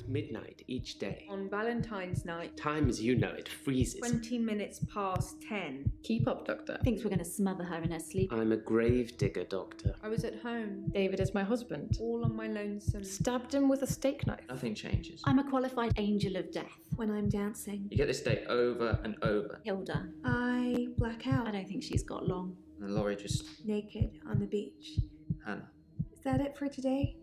midnight each day. On Valentine's night, Time as you know it freezes. 20 minutes past 10. Keep up, Doctor. Thinks we're going to smother her in her sleep. I'm a grave digger, Doctor. I was at home, David is my husband. all on my lonesome. Stabbed him with a steak knife. Nothing changes. I'm a qualified angel of death. When I'm dancing, You get this day over and over. Hilda, I black I out, don't think she's got long. And Laurie just... naked on the beach. Hannah. Is that it for today?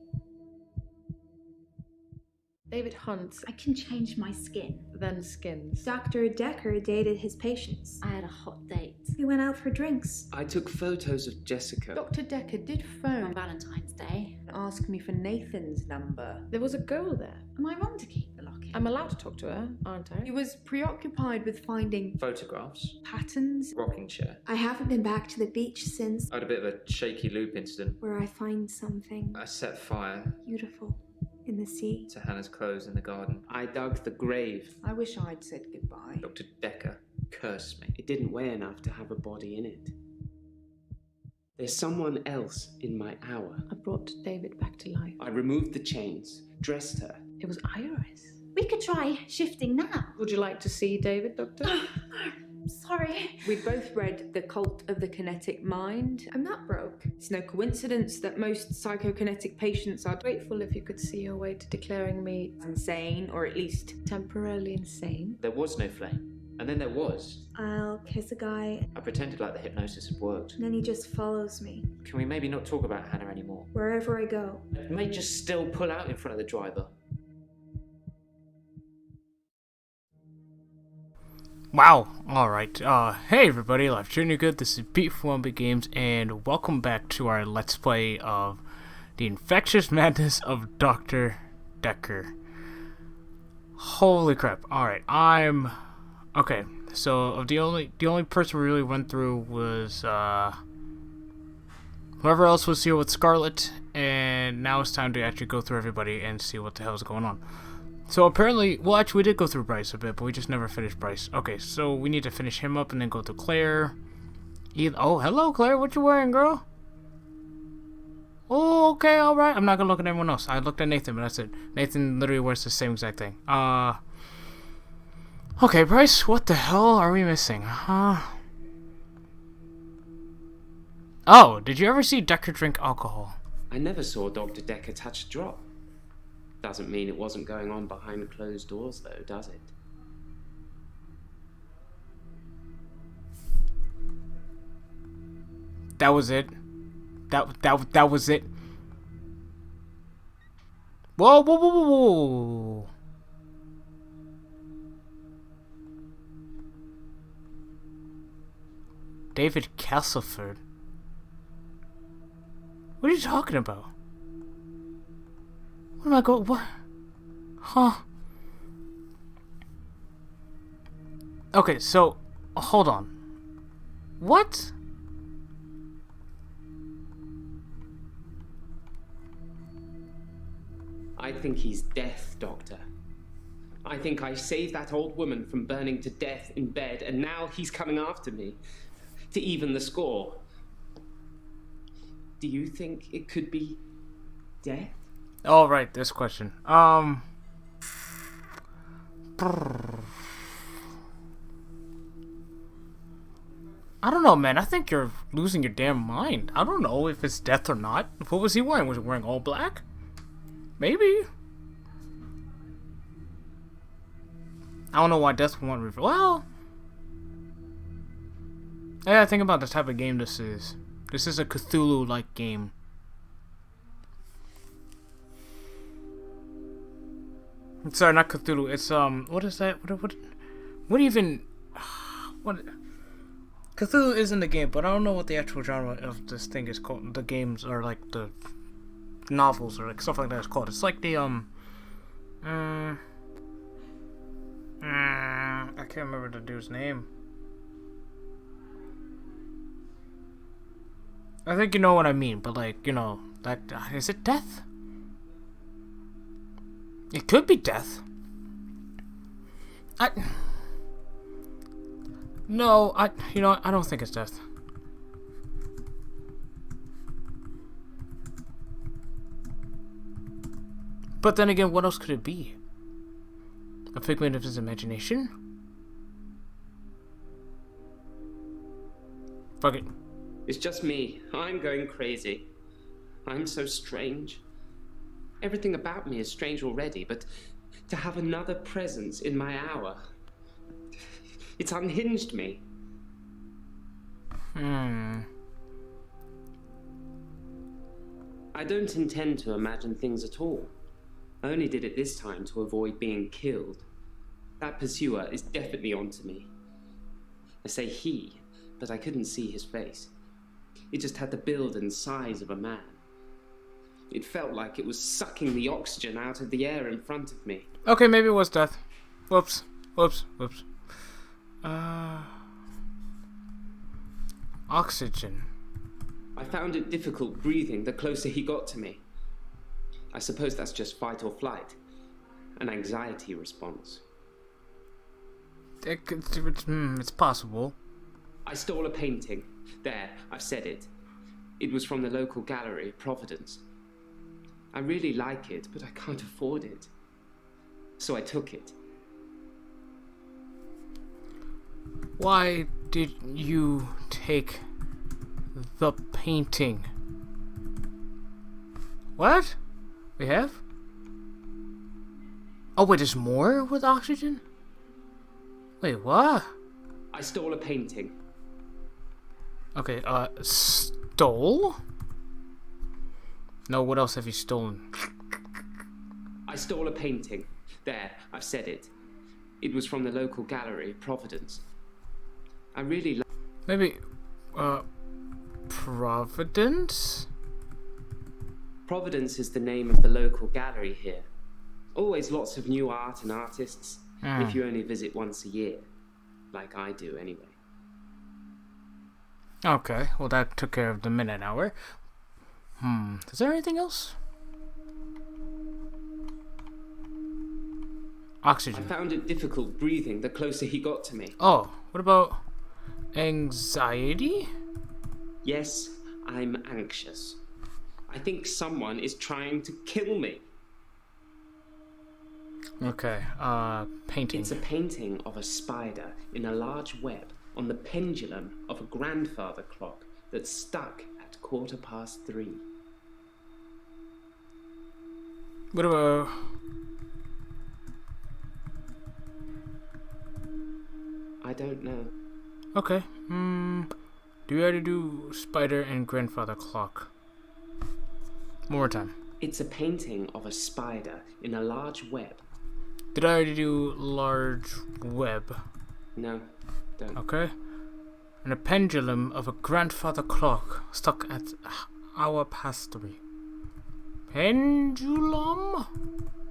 David hunts, I can change my skin. then skins. Dr. Dekker dated his patients. I had a hot date We went out for drinks. I took photos of Jessica. Dr. Dekker did on phone Valentine's Day. and ask me for Nathan's number. There was a girl there. Am I wrong to keep the locket? I'm allowed to talk to her, aren't He I? was preoccupied with finding Photographs. patterns. Rocking chair. I haven't been back to the beach since I had a bit of a shaky loop incident. where I find something I set fire beautiful in the sea. to Hannah's clothes in the garden. I dug the grave. I wish I'd said goodbye. Dr. Dekker cursed me. It didn't weigh enough to have a body in it. There's someone else in my hour. I brought David back to life. I removed the chains, dressed her. It was Iris. We could try shifting now. Would you like to see David, Doctor? Sorry. We both read The Cult of the Kinetic Mind. I'm not broke. It's no coincidence that most psychokinetic patients are Grateful if you could see your way to declaring me insane, or at least temporarily insane. There was no flame. And then there was. I'll kiss a guy, I pretended like the hypnosis had worked. and then he just follows me Can we maybe not talk about Hannah anymore? wherever I go. I may just still pull out in front of the driver. Wow, alright. Hey everybody, Life Journey Good, this is Pete from 1Big Games, and welcome back to our Let's Play of The Infectious Madness of Dr. Dekker. Holy crap, alright, okay, so the only person we really went through was, whoever else was here with Scarlet, and now it's time to actually go through everybody and see what the hell is going on. So apparently, well actually we did go through Bryce a bit, but we just never finished Bryce. Okay, so we need to finish him up and then go to Claire. Oh, hello Claire, what you wearing, girl? Oh, okay, alright. I'm not gonna look at anyone else. I looked at Nathan, but that's it. Nathan literally wears the same exact thing. Okay, Bryce, what the hell are we missing? Oh, did you ever see Dekker drink alcohol? I never saw Dr. Dekker touch a drop. Doesn't mean it wasn't going on behind closed doors, though, does it? That was it. That was it. Whoa, whoa, whoa, whoa, whoa. David Castleford. What are you talking about? What am I going? What? Huh? Okay, so hold on. What? I think he's death, Doctor. I think I saved that old woman from burning to death in bed, and now he's coming after me to even the score. Do you think it could be death? All right, this question. I don't know, man. I think you're losing your damn mind. I don't know if it's death or not. What was he wearing? Was he wearing all black? Maybe. I don't know why death would want to reveal. Well, yeah, think about the type of game this is. This is a Cthulhu-like game. Sorry, not Cthulhu. It's what is that? What even? What? Cthulhu is in the game, but I don't know what the actual genre of this thing is called. The games are like the novels or like stuff like that is called. It's like the I can't remember the dude's name. I think you know what I mean, but like, you know, that is it death? It could be death. You know, I don't think it's death. But then again, what else could it be? A figment of his imagination? Fuck it. It's just me. I'm going crazy. I'm so strange. Everything about me is strange already, but to have another presence in my hour, it's unhinged me. I don't intend to imagine things at all. I only did it this time to avoid being killed. That pursuer is definitely onto me. I say he, but I couldn't see his face. It just had the build and size of a man. It felt like it was sucking the oxygen out of the air in front of me. Okay, maybe it was death. Whoops. Oxygen. I found it difficult breathing the closer he got to me. I suppose that's just fight or flight, an anxiety response. It's possible. I stole a painting. There, I've said it. It was from the local gallery, Providence. I really like it, but I can't afford it. So I took it. Why did you take the painting? What? We have? Oh wait, there's more with oxygen? Wait, what? I stole a painting. Okay, stole? No, what else have you stolen? I stole a painting. There, I've said it. It was from the local gallery, Providence. I really like... Maybe, Providence? Providence is the name of the local gallery here. Always lots of new art and artists, if you only visit once a year. Like I do, anyway. Okay, well that took care of the minute hour. Is there anything else? I Oxygen. found it difficult breathing the closer he got to me. Oh, what about anxiety? Yes, I'm anxious. I think someone is trying to kill me. Okay, painting. It's a painting of a spider in a large web on the pendulum of a grandfather clock that's stuck at 3:15. What about... I don't know. Okay, do you already do spider and grandfather clock? One more time. It's a painting of a spider in a large web. Did I already do large web? No, don't. Okay. And a pendulum of a grandfather clock stuck at 3:15. Pendulum?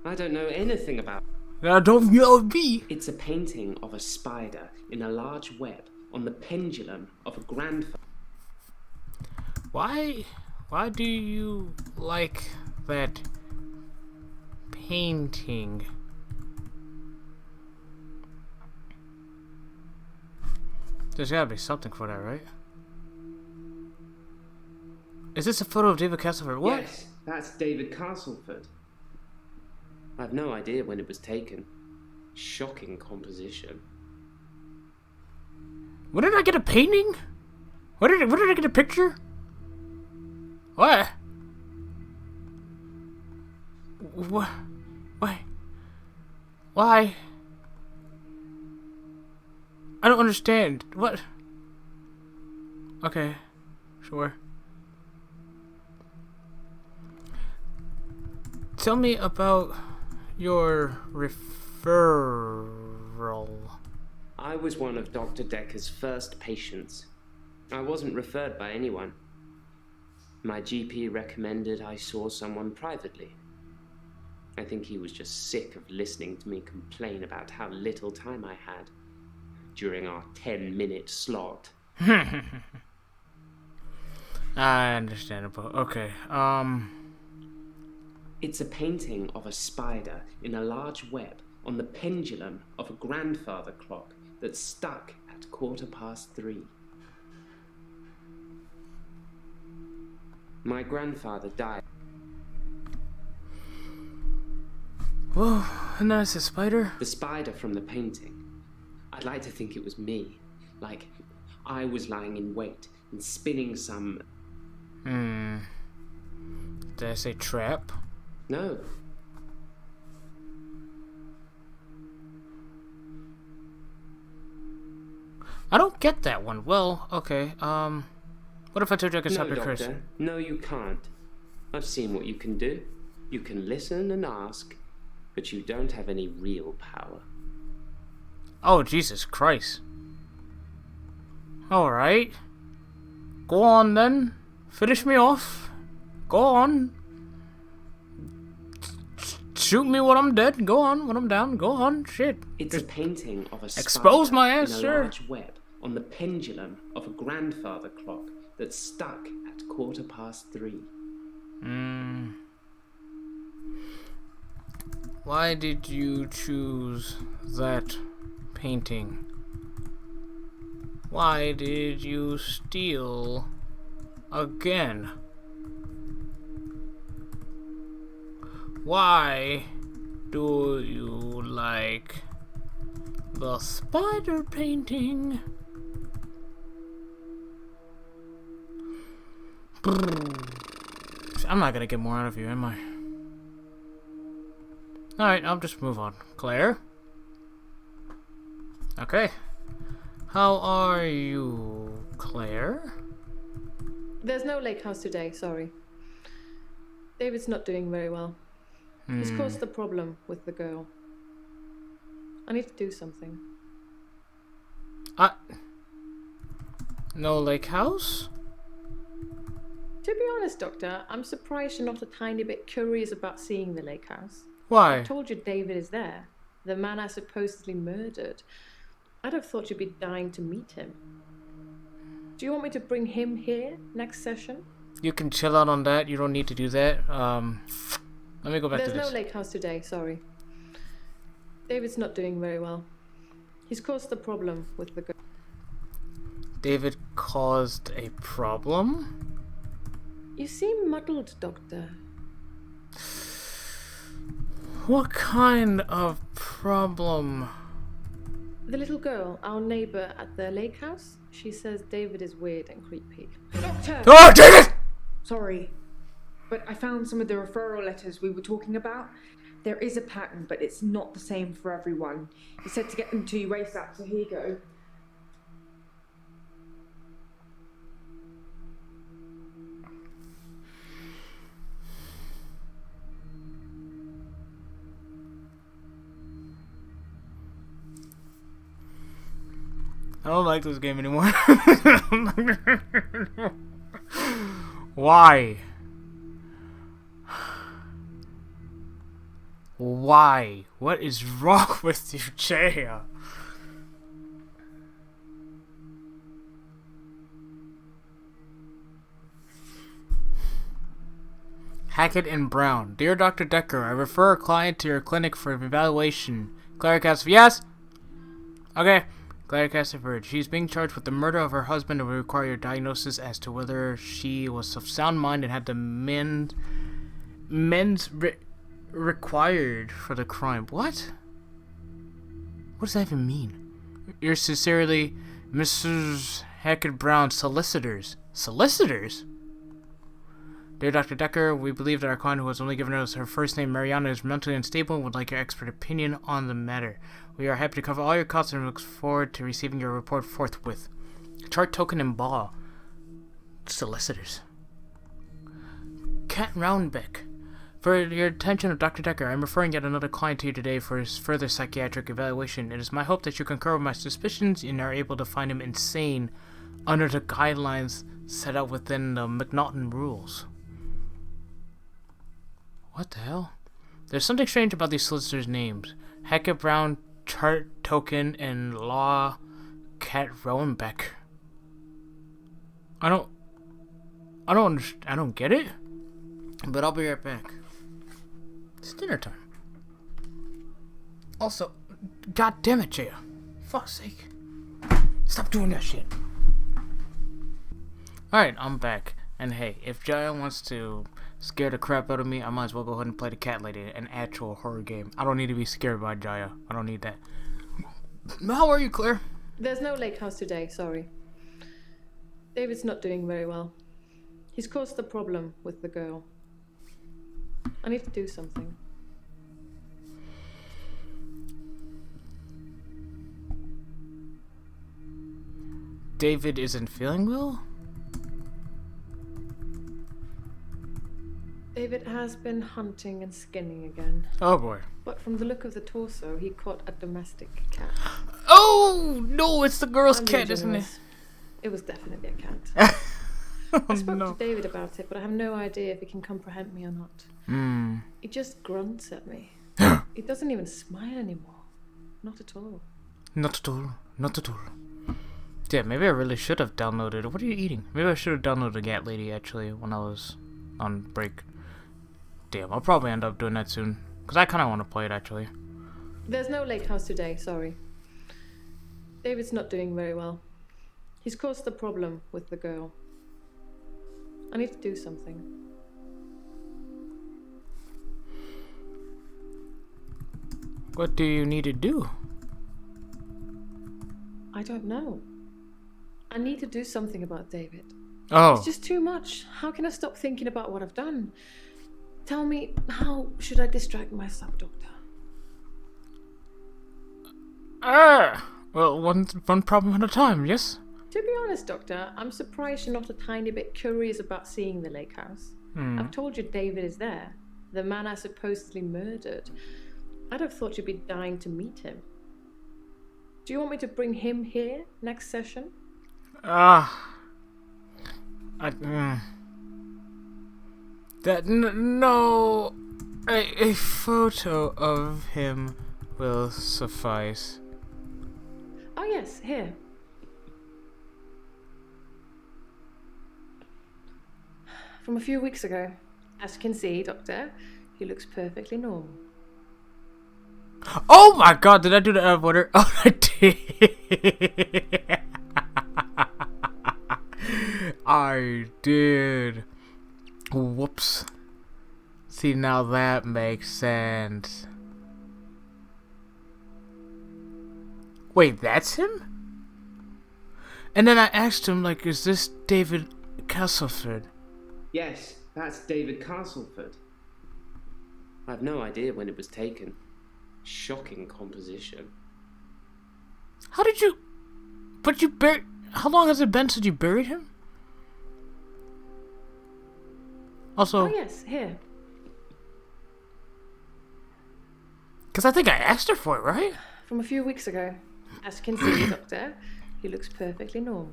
I don't know anything about... I don't know me. It's a painting of a spider in a large web on the pendulum of a grandfather... Why do you like that painting? There's gotta be something for that, right? Is this a photo of David Castleford? What? Yes, that's David Castleford. I've no idea when it was taken. Shocking composition. When did I get a painting? When did I get a picture? What? What? Why? Why? I don't understand. What? Okay, sure. Tell me about your referral. I was one of Dr. Dekker's first patients. I wasn't referred by anyone. My GP recommended I saw someone privately. I think he was just sick of listening to me complain about how little time I had during our 10-minute slot. Understandable. Okay, It's a painting of a spider in a large web on the pendulum of a grandfather clock that's stuck at 3:15. My grandfather died. Well, And then it's a spider? The spider from the painting. I'd like to think it was me. Like, I was lying in wait and spinning some... Did I say trap? No. I don't get that one. Well, okay. What if I told you I could stop No, your curse? Doctor. No, you can't. I've seen what you can do. You can listen and ask, but you don't have any real power. Oh, Jesus Christ. Alright. Go on then. Finish me off. Go on. Shoot me when I'm dead. Go on when I'm down. Go on. Shit. It's a painting of a spider Expose my ass, in a sir. large web on the pendulum of a grandfather clock that's stuck at 3:15. Why did you choose that painting? Why did you steal again? Why do you like the spider painting? I'm not gonna get more out of you, am I? Alright, I'll just move on. Claire? Okay. How are you, Claire? There's no lake house today, sorry. David's not doing very well. He's caused a problem with the girl. I need to do something. No lake house? To be honest, Doctor, I'm surprised you're not a tiny bit curious about seeing the lake house. Why? I told you David is there. The man I supposedly murdered. I'd have thought you'd be dying to meet him. Do you want me to bring him here next session? You can chill out on that. You don't need to do that. Let me go back There's to this. no lake house today, sorry. David's not doing very well. He's caused a problem with the girl. David caused a problem? You seem muddled, Doctor. What kind of problem? The little girl, our neighbor at the lake house, she says David is weird and creepy. Doctor! Oh, David! Sorry, but I found some of the referral letters we were talking about. There is a pattern, but it's not the same for everyone. He said to get them to you ASAP, so here you go. I don't like this game anymore. Why? Why? What is wrong with you, Jaya? Hackett and Brown. Dear Dr. Dekker, I refer a client to your clinic for evaluation. Cleric asks, yes? Okay. Cleric asks her. She's being charged with the murder of her husband and will require your diagnosis as to whether she was of sound mind and had the men's required for the crime. What? What does that even mean? Yours sincerely, Mrs. Hackett Brown, solicitors. Solicitors? Dear Dr. Dekker, we believe that our client, who has only given us her first name, Mariana, is mentally unstable and would like your expert opinion on the matter. We are happy to cover all your costs and look forward to receiving your report forthwith. Chart token and ball. Solicitors. Cat Roundbeck. For your attention of Dr. Dekker, I am referring yet another client to you today for his further psychiatric evaluation. It is my hope that you concur with my suspicions and are able to find him insane under the guidelines set out within the McNaughton rules. What the hell? There's something strange about these solicitors' names. Hackett Brown, Chart Token, and Law Cat Rowanbeck. I don't get it. But I'll be right back. It's dinner time. Also, god damn it, Jaya. Fuck's sake. Stop doing that shit. Alright, I'm back. And hey, if Jaya wants to scare the crap out of me, I might as well go ahead and play the cat lady, an actual horror game. I don't need to be scared by Jaya. I don't need that. How are you, Claire? There's no lake house today, sorry. David's not doing very well. He's caused a problem with the girl. I need to do something. David isn't feeling well? David has been hunting and skinning again. Oh boy. But from the look of the torso, he caught a domestic cat. Oh no, it's the girl's I'm cat, being isn't it? generous. It was definitely a cat. Oh, I spoke no. to David about it, but I have no idea if he can comprehend me or not. He just grunts at me. He doesn't even smile anymore. Not at all. Not at all. Not at all. Yeah, maybe I really should have downloaded. What are you eating? Maybe I should have downloaded Cat Lady actually when I was on break. Damn, I'll probably end up doing that soon. Because I kind of want to play it actually. There's no lake house today, sorry. David's not doing very well. He's caused a problem with the girl. I need to do something. What do you need to do? I don't know. I need to do something about David. Oh. It's just too much. How can I stop thinking about what I've done? Tell me, how should I distract myself, Doctor? Well, one problem at a time, yes? To be honest, Doctor, I'm surprised you're not a tiny bit curious about seeing the lake house. I've told you David is there, the man I supposedly murdered. I'd have thought you'd be dying to meet him. Do you want me to bring him here next session? No. A photo of him will suffice. Oh yes, here. From a few weeks ago. As you can see, Doctor, he looks perfectly normal. Oh my god, did I do the out of order? Oh, I did. I did. Whoops. See, now that makes sense. Wait, that's him? And then I asked him, like, is this David Castleford? Yes, that's David Castleford. I've no idea when it was taken. Shocking composition. How did you... But you buried... How long has it been since you buried him? Also... Oh yes, here. Because I think I asked her for it, right? From a few weeks ago. As you can see, Doctor, he looks perfectly normal.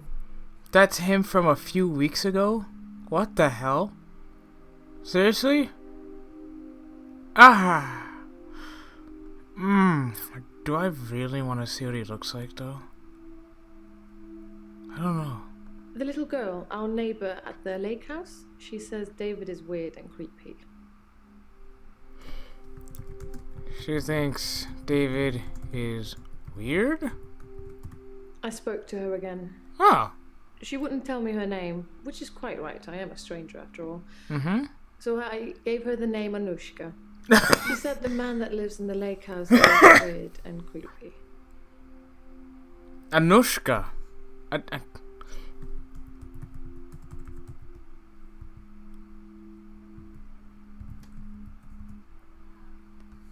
That's him from a few weeks ago? What the hell? Seriously? Do I really want to see what he looks like, though? I don't know. The little girl, our neighbor at the lake house, she says David is weird and creepy. She thinks David is weird? I spoke to her again. Oh. She wouldn't tell me her name, which is quite right. I am a stranger after all. Mm-hmm. So I gave her the name Anushka. She said the man that lives in the lake house is weird and creepy. Anushka.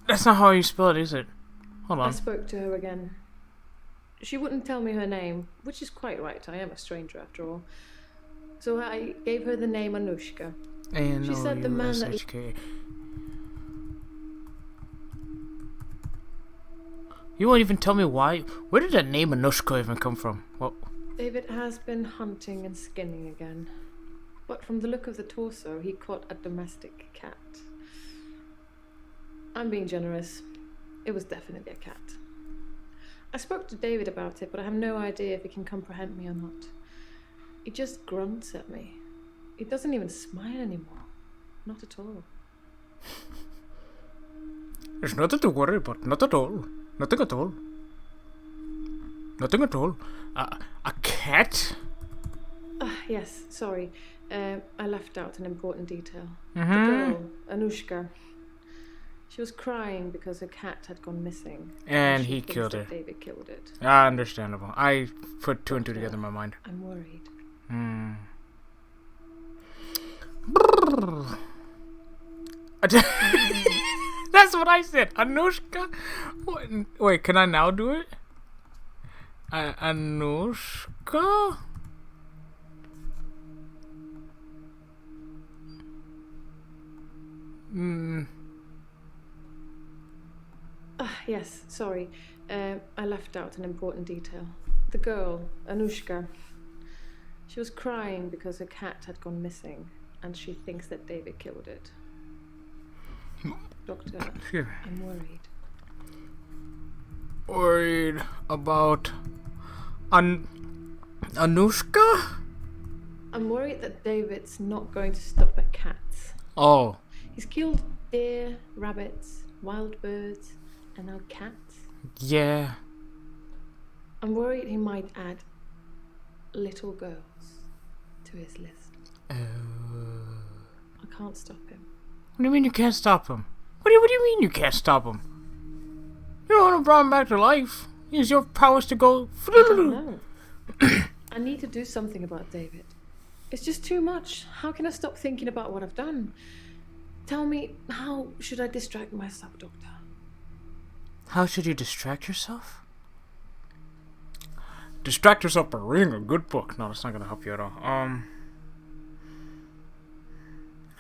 That's not how you spell it, is it? Hold I on. spoke to her again. She wouldn't tell me her name, which is quite right. I am a stranger after all. So I gave her the name Anushka. She said the man that... A-N-O-U-S-H-K. You won't even tell me why. Where did that name Anushka even come from? Well, David has been hunting and skinning again. But from the look of the torso, he caught a domestic cat. I'm being generous. It was definitely a cat. I spoke to David about it, but I have no idea if he can comprehend me or not. He just grunts at me. He doesn't even smile anymore. Not at all. there's nothing to worry about. Not at all. Nothing at all. Nothing at all. A cat? Yes, sorry. I left out an important detail. Mm-hmm. The girl, Anushka. She was crying because her cat had gone missing. And she he thinks killed that her. David killed it. Understandable. I put two and two together in my mind. I'm worried. That's what I said. Anushka? Wait, can I now do it? Anushka? Yes, sorry. I left out an important detail. The girl, Anushka. She was crying because her cat had gone missing, and she thinks that David killed it. Doctor, I'm worried. Worried about Anushka? I'm worried that David's not going to stop at cats. Oh. He's killed deer, rabbits, wild birds, and now cats. Yeah. I'm worried he might add little girls to his list. I can't stop him. What do you mean you can't stop him? What do you mean you can't stop him? You don't want to bring him back to life. Use your powers to go. I don't know. I need to do something about David. It's just too much. How can I stop thinking about what I've done? Tell me, how should I distract myself, Doctor? How should you distract yourself? Distract yourself by reading a good book. No, that's not gonna help you at all. I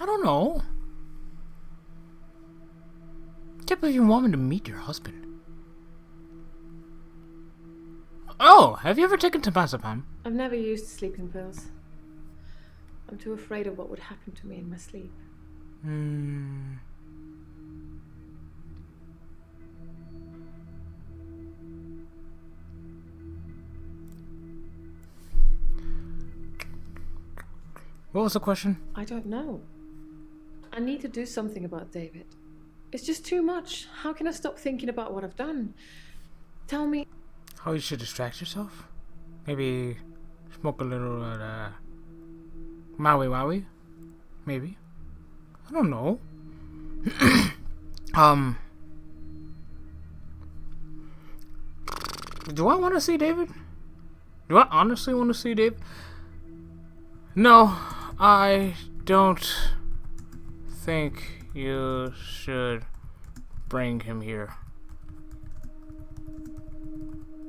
don't know. Can't believe you want me to meet your husband. Oh, have you ever taken temazepam? I've never used sleeping pills. I'm too afraid of what would happen to me in my sleep. What was the question? I don't know. I need to do something about David. It's just too much. How can I stop thinking about what I've done? Tell me. How you should distract yourself? Maybe smoke a little Maui Wowie? Maybe. I don't know. Do I want to see David? Do I honestly want to see David? No, I don't think you should bring him here.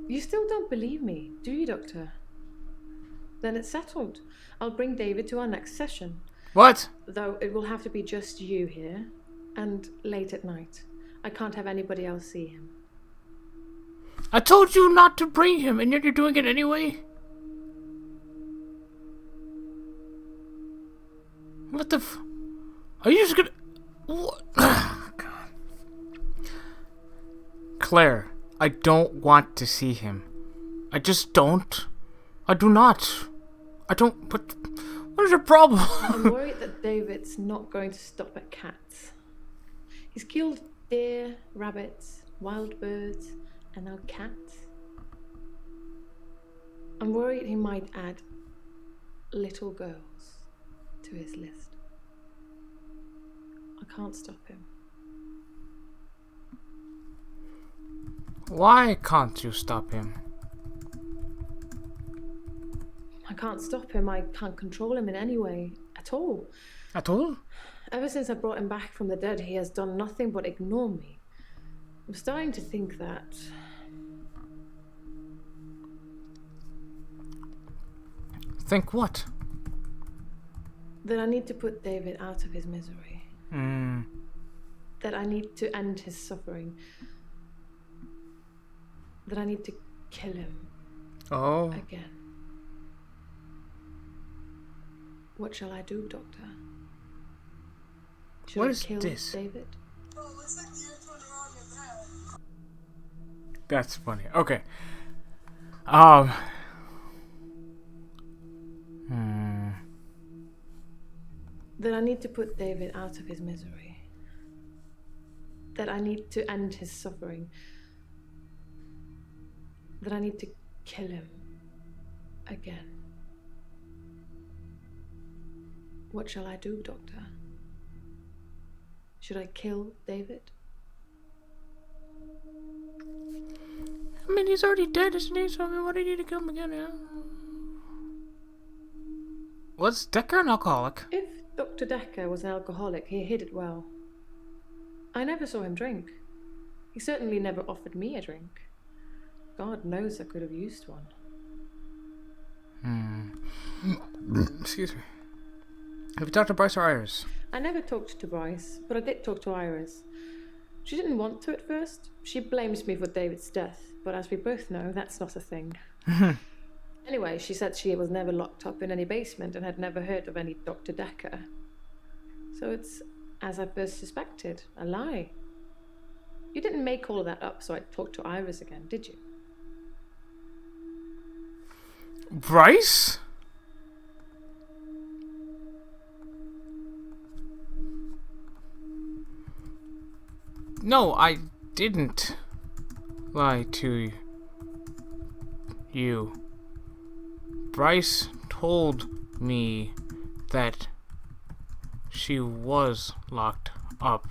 You still don't believe me, do you, Doctor? Then it's settled. I'll bring David to our next session. What? Though it will have to be just you here, and late at night. I can't have anybody else see him. I told you not to bring him, and yet you're doing it anyway? What the Are you just gonna... What? God. Claire, I don't want to see him. I just don't. I do not. I don't... What is your problem? I'm worried that David's not going to stop at cats. He's killed deer, rabbits, wild birds, and now cats. I'm worried he might add little girls to his list. I can't stop him. Why can't you stop him? I can't stop him. I can't control him in any way at all. At all? Ever since I brought him back from the dead, he has done nothing but ignore me. I'm starting to think that... Think what? That I need to put David out of his misery. That I need to end his suffering. That I need to kill him. Oh. Again. What shall I do, Doctor? Should What I is kill this? David? That's funny. Okay. That I need to put David out of his misery. That I need to end his suffering. That I need to kill him again. What shall I do, Doctor? Should I kill David? I mean, he's already dead, isn't he? So, I mean, why do you need to kill him again, yeah? Was Dekker an alcoholic? If Dr. Dekker was an alcoholic, he hid it well. I never saw him drink. He certainly never offered me a drink. God knows I could have used one. Excuse me. Have you talked to Bryce or Iris? I never talked to Bryce, but I did talk to Iris. She didn't want to at first. She blames me for David's death, but as we both know, that's not a thing. Anyway, she said she was never locked up in any basement and had never heard of any Dr. Dekker. So it's, as I first suspected, a lie. You didn't make all of that up so I'd talk to Iris again, did you? Bryce? No, I didn't lie to you. Bryce told me that she was locked up.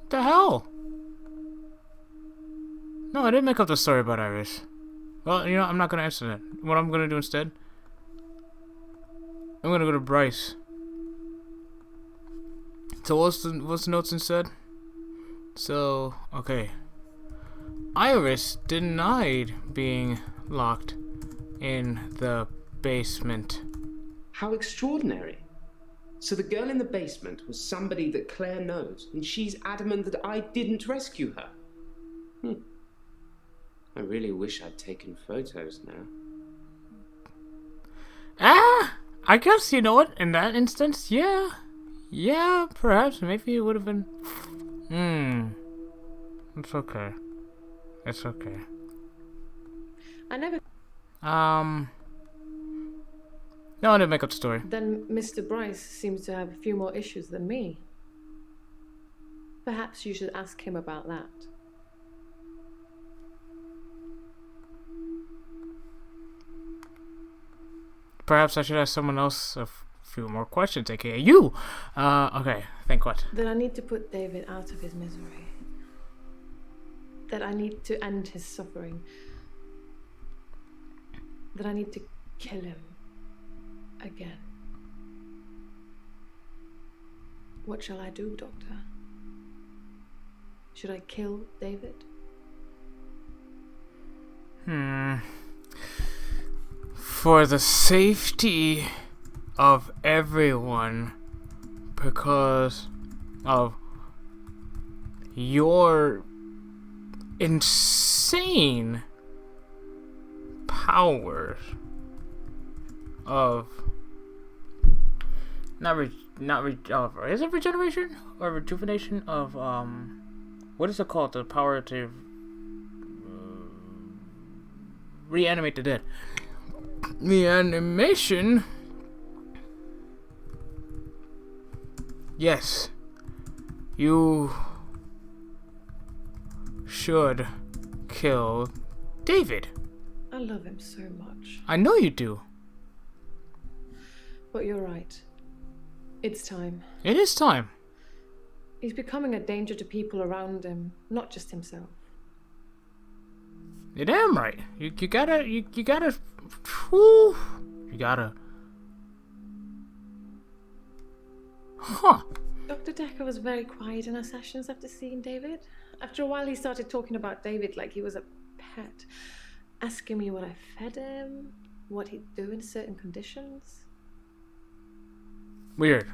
The hell? No, I didn't make up the story about Iris. Well, you know, I'm not gonna answer that. What I'm gonna do instead, I'm gonna go to Bryce. So what's the notes instead? So, okay. Iris denied being locked in the basement. How extraordinary. So the girl in the basement was somebody that Claire knows, and she's adamant that I didn't rescue her. I really wish I'd taken photos now. I guess, you know what, in that instance, yeah. Yeah, perhaps, maybe it would have been... It's okay. It's okay. I never... No, I didn't make up the story. Then Mr. Bryce seems to have a few more issues than me. Perhaps you should ask him about that. Perhaps I should ask someone else a few more questions, aka you! Okay, think what? That I need to put David out of his misery. That I need to end his suffering. That I need to kill him. Again. What shall I do, Doctor? Should I kill David? For the safety of everyone, because of your insane powers of is it regeneration or rejuvenation of what is it called, the power to reanimate the dead? Reanimation. Yes, you should kill David. I love him so much. I know you do. But you're right. It's time. It is time. He's becoming a danger to people around him, not just himself. You're damn right. You gotta. Huh. Dr. Dekker was very quiet in our sessions after seeing David. After a while, he started talking about David like he was a pet, asking me what I fed him, what he'd do in certain conditions. Weird.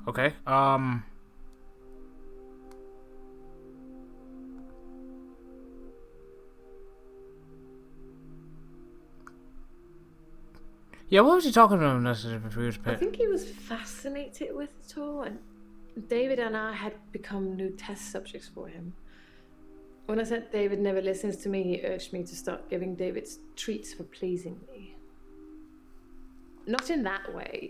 Okay. Yeah, what was he talking about necessarily if he was a pet? I think he was fascinated with it all, and David and I had become new test subjects for him. When I said David never listens to me, he urged me to start giving David treats for pleasing me. Not in that way.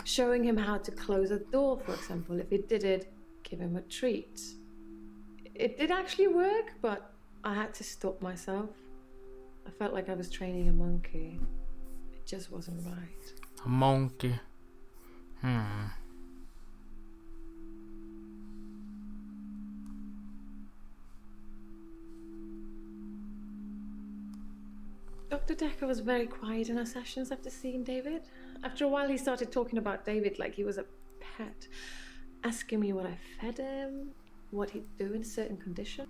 Showing him how to close a door, for example. If he did it, give him a treat. It did actually work, but I had to stop myself. I felt like I was training a monkey. It just wasn't right. A monkey. Dr. Dekker was very quiet in our sessions after seeing David. After a while, he started talking about David like he was a pet, asking me what I fed him, what he'd do in certain conditions.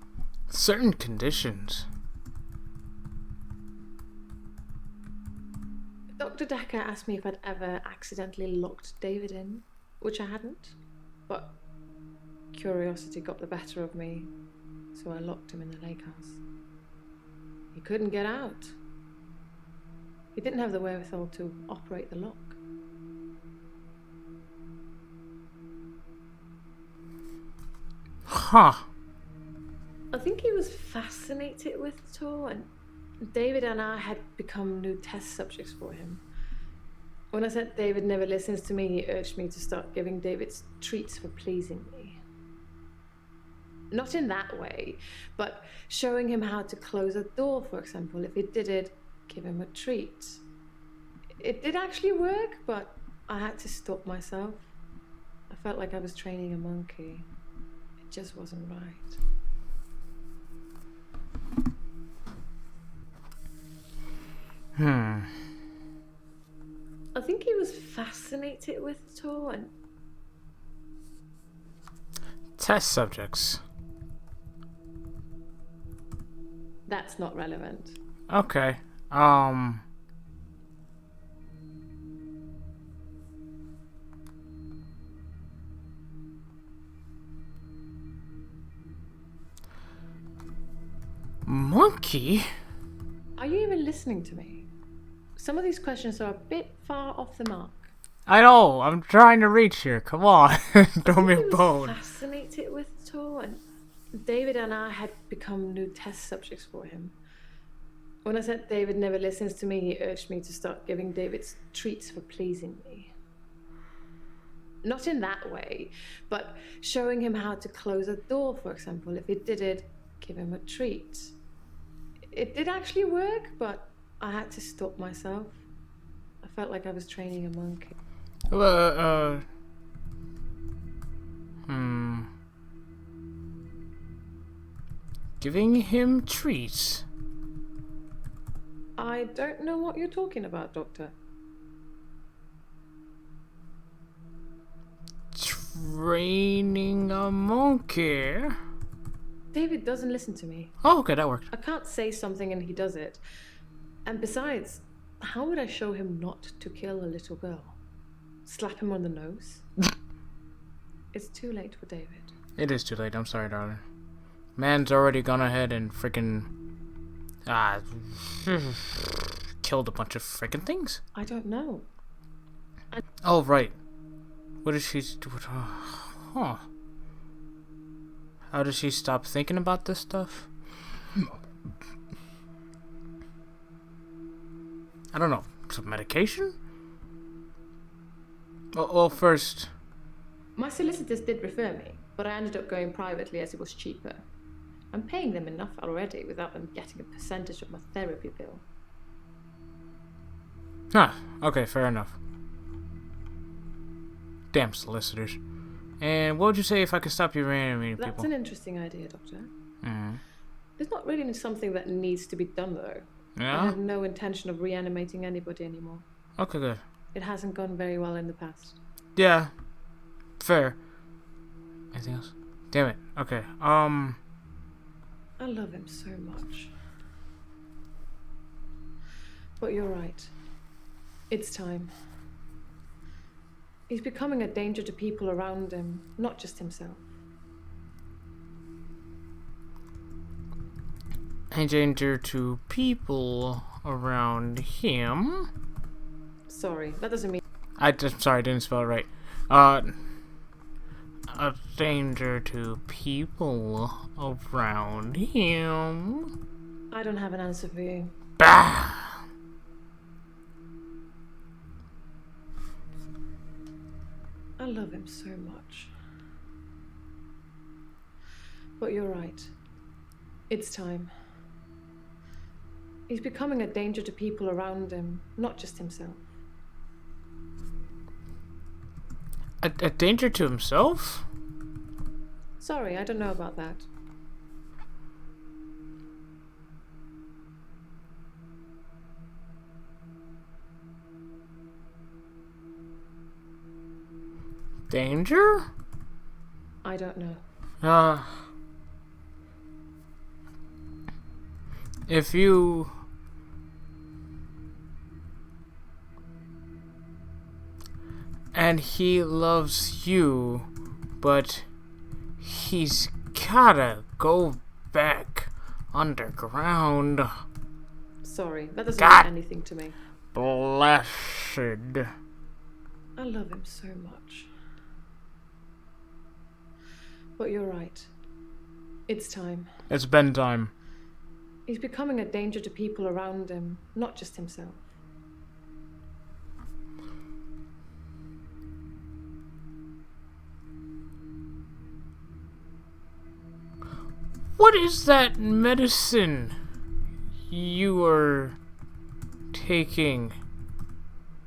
Certain conditions? Dr. Dekker asked me if I'd ever accidentally locked David in, which I hadn't, but curiosity got the better of me, so I locked him in the lake house. He couldn't get out. He didn't have the wherewithal to operate the lock. Huh. I think he was fascinated with it all, and David and I had become new test subjects for him. When I said David never listens to me, he urged me to start giving David treats for pleasing me. Not in that way, but showing him how to close a door, for example. If he did it, give him a treat. It did actually work, but I had to stop myself. I felt like I was training a monkey. It just wasn't right. I think he was fascinated with it all, and Test subjects. that's not relevant. Okay. Monkey? Are you even listening to me? Some of these questions are a bit far off the mark. I know. I'm trying to reach here. Come on. Don't be He was bold. fascinated with it all, and David and I had become new test subjects for him. When I said David never listens to me, he urged me to start giving David treats for pleasing me. Not in that way, but showing him how to close a door, for example. If he did it, give him a treat. It did actually work, but I had to stop myself. I felt like I was training a monkey. Giving him treats. I don't know what you're talking about, Doctor. Training a monkey. David doesn't listen to me. Oh, okay, that worked. I can't say something and he does it. And besides, how would I show him not to kill a little girl? Slap him on the nose? It's too late for David. It is too late. I'm sorry, darling. Man's already gone ahead and freaking killed a bunch of freaking things. I don't know. Oh, right. What did she do? Huh. How does she stop thinking about this stuff? I don't know. Some medication? Well, first... My solicitors did refer me, but I ended up going privately as it was cheaper. I'm paying them enough already without them getting a percentage of my therapy bill. Huh. Okay, fair enough. Damn solicitors. And what would you say if I could stop you reanimating people? That's an interesting idea, Doctor. Mm-hmm. It's not really something that needs to be done, though. Yeah? I have no intention of reanimating anybody anymore. Okay, good. It hasn't gone very well in the past. Yeah. Fair. Anything else? Damn it. Okay. I love him so much. But you're right. It's time. He's becoming a danger to people around him, not just himself. A danger to people around him. Sorry, that doesn't mean... Sorry, I didn't spell it right. A danger to people around him. I don't have an answer for you. Bah! I love him so much. But you're right. It's time. He's becoming a danger to people around him, not just himself. A danger to himself? Sorry, I don't know about that. Danger? I don't know. If you... And he loves you, but he's gotta go back underground. Sorry, that doesn't God. mean anything to me. Blessed. I love him so much. But you're right. It's time. It's been time. He's becoming a danger to people around him, not just himself. What is that medicine you are taking?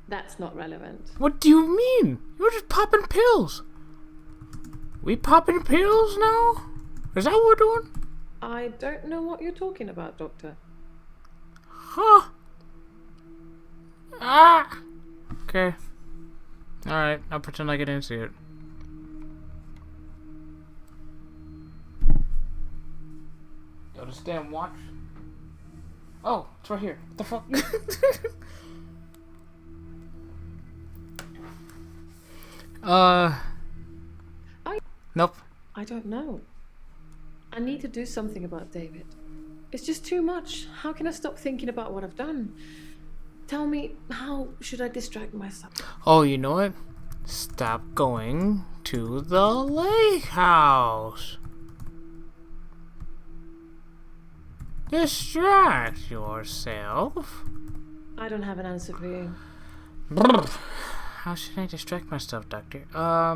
That's not relevant. What do you mean? You're just popping pills. We popping pills now? Is that what we're doing? I don't know what you're talking about, Doctor. Huh? Ah! Okay. Alright, I'll pretend like I didn't see it. Yo, this damn watch. Oh, it's right here. What the fuck? Nope. I don't know. I need to do something about David. It's just too much. How can I stop thinking about what I've done? Tell me, how should I distract myself? Oh, you know what? Stop going to the lake house. Distract yourself. I don't have an answer for you. Brr. How should I distract myself, Doctor? I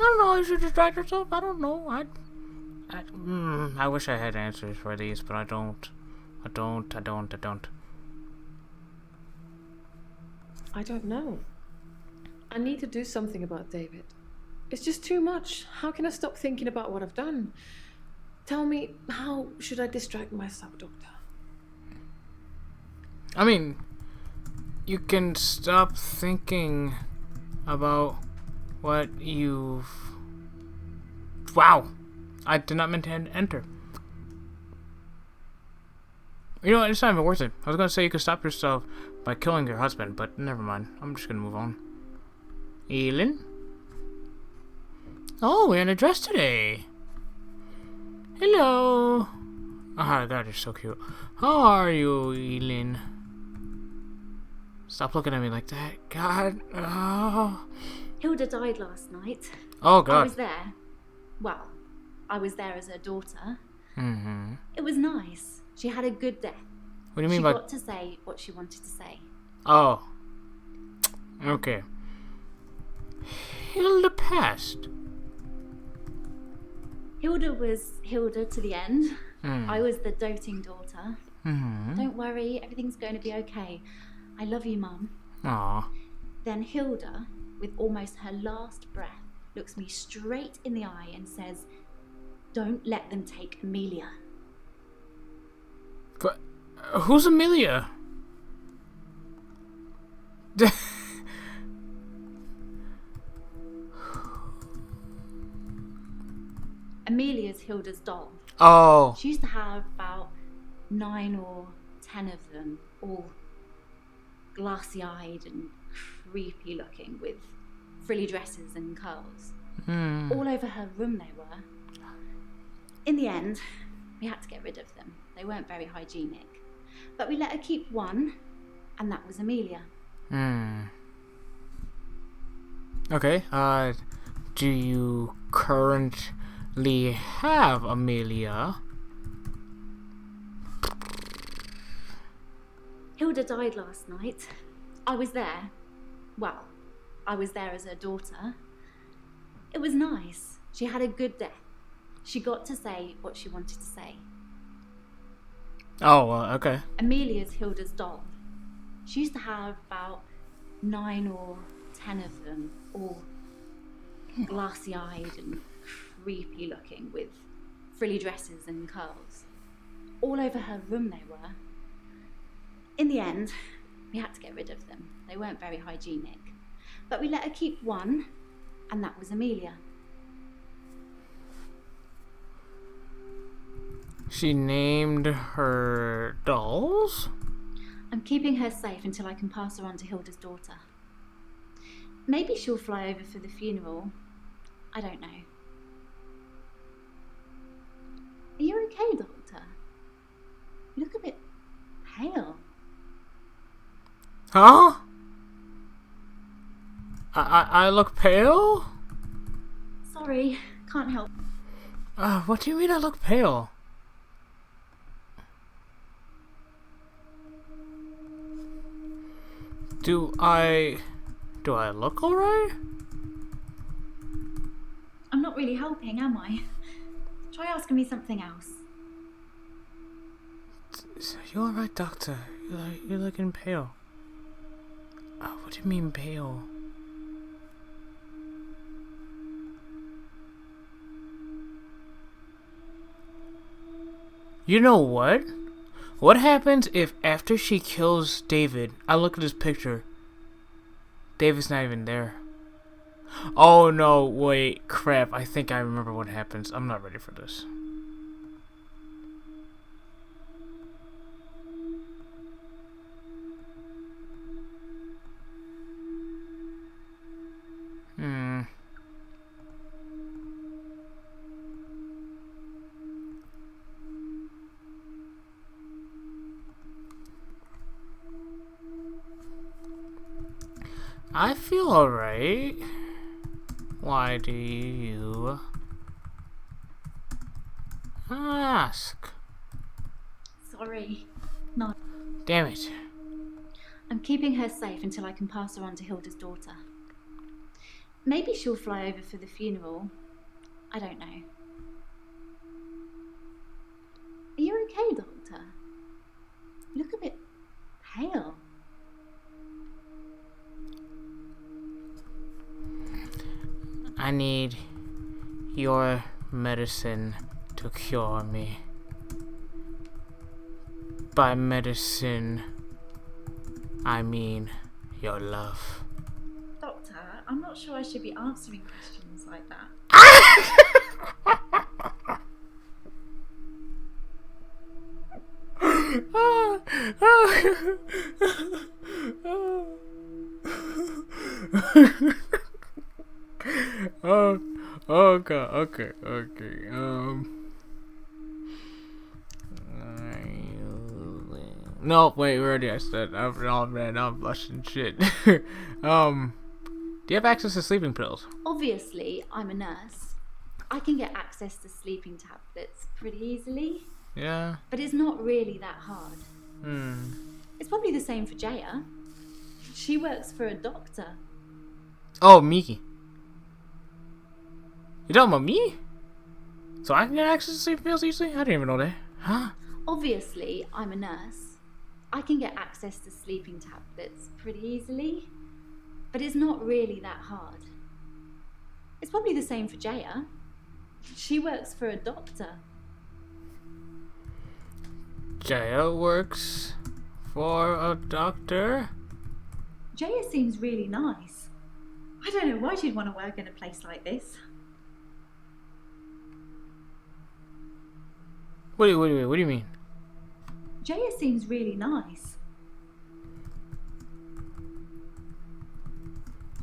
don't know. You should distract yourself. I don't know. I wish I had answers for these, but I don't. I don't know. I need to do something about David. It's just too much. How can I stop thinking about what I've done? Tell me, how should I distract myself, Doctor? I mean, you can stop thinking about what you've... Wow! I did not mean to enter. You know what? It's not even worth it. I was gonna say you could stop yourself by killing your husband, but never mind. I'm just gonna move on. Elin? Oh, we're in a dress today. Hello. Oh my god, you're so cute. How are you, Elin? Stop looking at me like that. God. Oh. Hilda died last night. Oh, God. I was there. Well, I was there as her daughter. Mm-hmm. It was nice. She had a good death. What do you mean she by... got to say what she wanted to say. Oh. Okay. Hilda passed. Hilda was Hilda to the end. Mm. I was the doting daughter. Mm-hmm. Don't worry, everything's going to be okay. I love you, Mum. Aw. Then Hilda, with almost her last breath, looks me straight in the eye and says, "Don't let them take Amelia." But who's Amelia? Amelia's Hilda's doll. Oh. She used to have about 9 or 10 of them, all glassy-eyed and creepy looking, with frilly dresses and curls. All over her room they were. In the end, we had to get rid of them. They weren't very hygienic. But we let her keep one, and that was Amelia. Okay, do you currently have Amelia? Hilda died last night. I was there. Well, I was there as her daughter. It was nice. She had a good death. She got to say what she wanted to say. Oh, okay. Amelia's Hilda's doll. She used to have about 9 or 10 of them, all glassy-eyed and creepy looking, with frilly dresses and curls. All over her room they were. In the end, we had to get rid of them. They weren't very hygienic. But we let her keep one, and that was Amelia. She named her dolls? I'm keeping her safe until I can pass her on to Hilda's daughter. Maybe she'll fly over for the funeral. I don't know. Are you okay, Doctor? You look a bit pale. Huh? I look pale? Sorry, can't help. What do you mean I look pale? Do I look alright? I'm not really helping, am I? Try asking me something else. You alright, Doctor? You're looking pale. What do you mean pale? You know what? What happens if after she kills David, I look at his picture, David's not even there? Oh no, wait, crap, I think I remember what happens. I'm not ready for this. I feel alright. Why do you ask? Sorry. No. Damn it. I'm keeping her safe until I can pass her on to Hilda's daughter. Maybe she'll fly over for the funeral. I don't know. Are you okay, Doctor? You look a bit pale. I need your medicine to cure me. By medicine, I mean your love. Doctor, I'm not sure I should be answering questions like that. Okay. No, wait, we already asked that. Oh man, I'm blushing shit. Do you have access to sleeping pills? Obviously, I'm a nurse. I can get access to sleeping tablets pretty easily. Yeah. But it's not really that hard. Hmm. It's probably the same for Jaya. She works for a doctor. Oh, Miki. You talking about me? So I can get access to sleeping pills easily? I didn't even know that. Huh? Obviously, I'm a nurse. I can get access to sleeping tablets pretty easily. But it's not really that hard. It's probably the same for Jaya. She works for a doctor. Jaya works for a doctor? Jaya seems really nice. I don't know why she'd want to work in a place like this. What do you mean? Jaya seems really nice.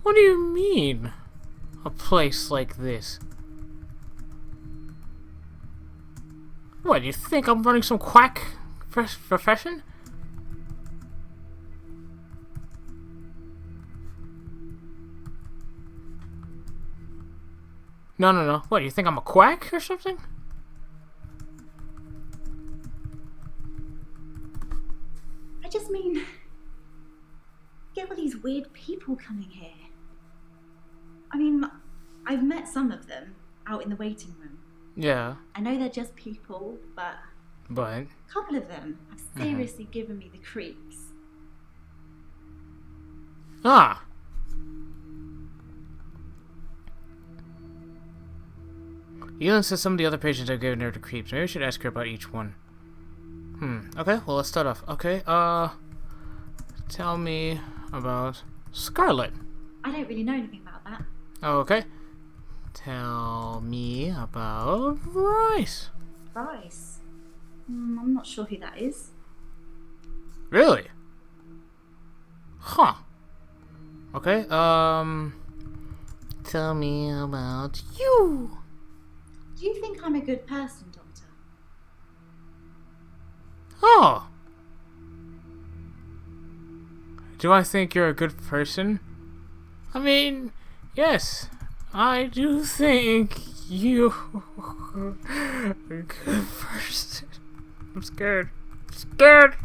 What do you mean? A place like this? What, do you think I'm running some quack profession? No. What, do you think I'm a quack or something? I just mean, get all these weird people coming here. I mean, I've met some of them out in the waiting room. Yeah. I know they're just people, but But A couple of them have seriously given me the creeps. ah. Elin says some of the other patients have given her the creeps. Maybe we should ask her about each one. Okay, well, let's start off. Okay, tell me about Scarlet. I don't really know anything about that. Okay. Tell me about Rice. Rice? I'm not sure who that is. Really? Huh. Okay, tell me about you. Do you think I'm a good person, Doctor? Oh. Do I think you're a good person? I mean, yes, I do think you are a good person. I'm scared. Scared!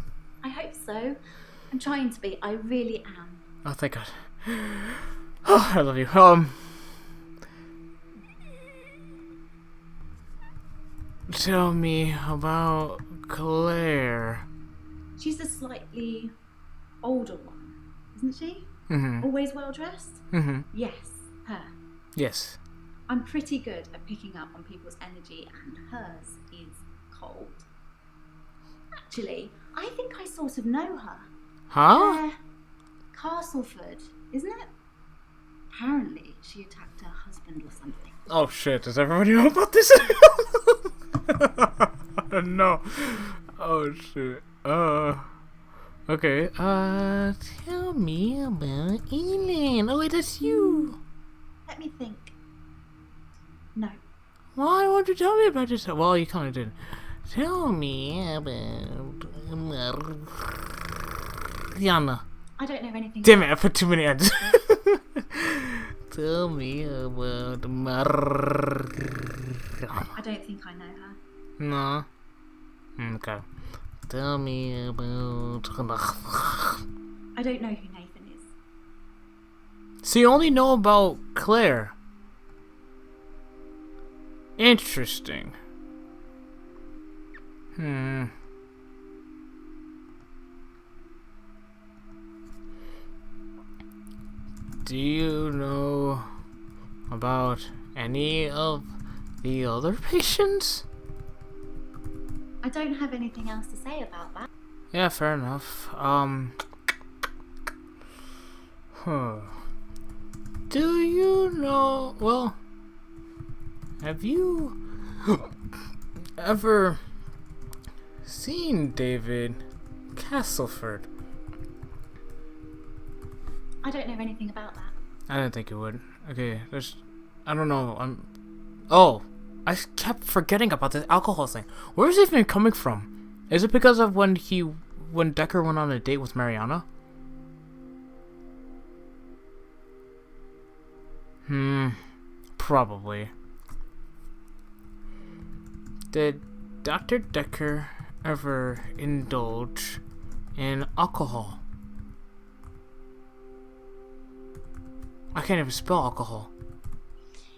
I hope so. I'm trying to be. I really am. Oh, thank God. Oh, I love you. Tell me about Claire. She's a slightly older one, isn't she? Mm-hmm. Always well dressed? Mm-hmm. Yes, her. Yes. I'm pretty good at picking up on people's energy, and hers is cold. Actually, I think I sort of know her. Huh? Castleford, isn't it? Apparently, she attacked her husband or something. Oh shit, does everybody know about this? No. Oh shit. Okay. Tell me about Elin. Oh wait, that's you. Let me think. No. Why won't you tell me about yourself? Well, you kinda did. Tell me about Yana. I don't know anything. Damn it, I put too many ads. Tell me about I don't think I know her. No. Okay. Tell me about. I don't know who Nathan is. So you only know about Claire. Interesting. Do you know about any of the other patients? I don't have anything else to say about that. Yeah, fair enough. Do you know, well, have you ever seen David Castleford? I don't know anything about that. I didn't think you would. Okay, I don't know, oh, I kept forgetting about this alcohol thing. Where is it even coming from? Is it because of when Dekker went on a date with Mariana? Probably. Did Dr. Dekker ever indulge in alcohol? I can't even spell alcohol.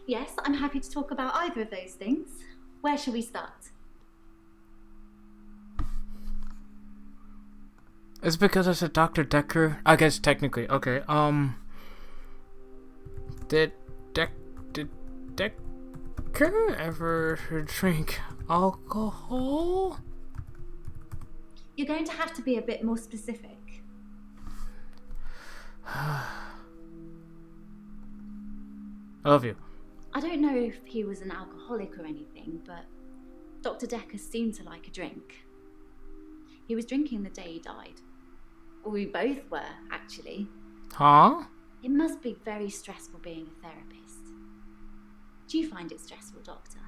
Yes, I'm happy to talk about either of those things. Where shall we start? It's because I said Dr. Dekker. I guess technically. Okay. Did Dekker ever drink alcohol? You're going to have to be a bit more specific. I love you. I don't know if he was an alcoholic or anything, but Dr. Dekker seemed to like a drink. He was drinking the day he died. Or we both were, actually. Huh? It must be very stressful being a therapist. Do you find it stressful, Doctor?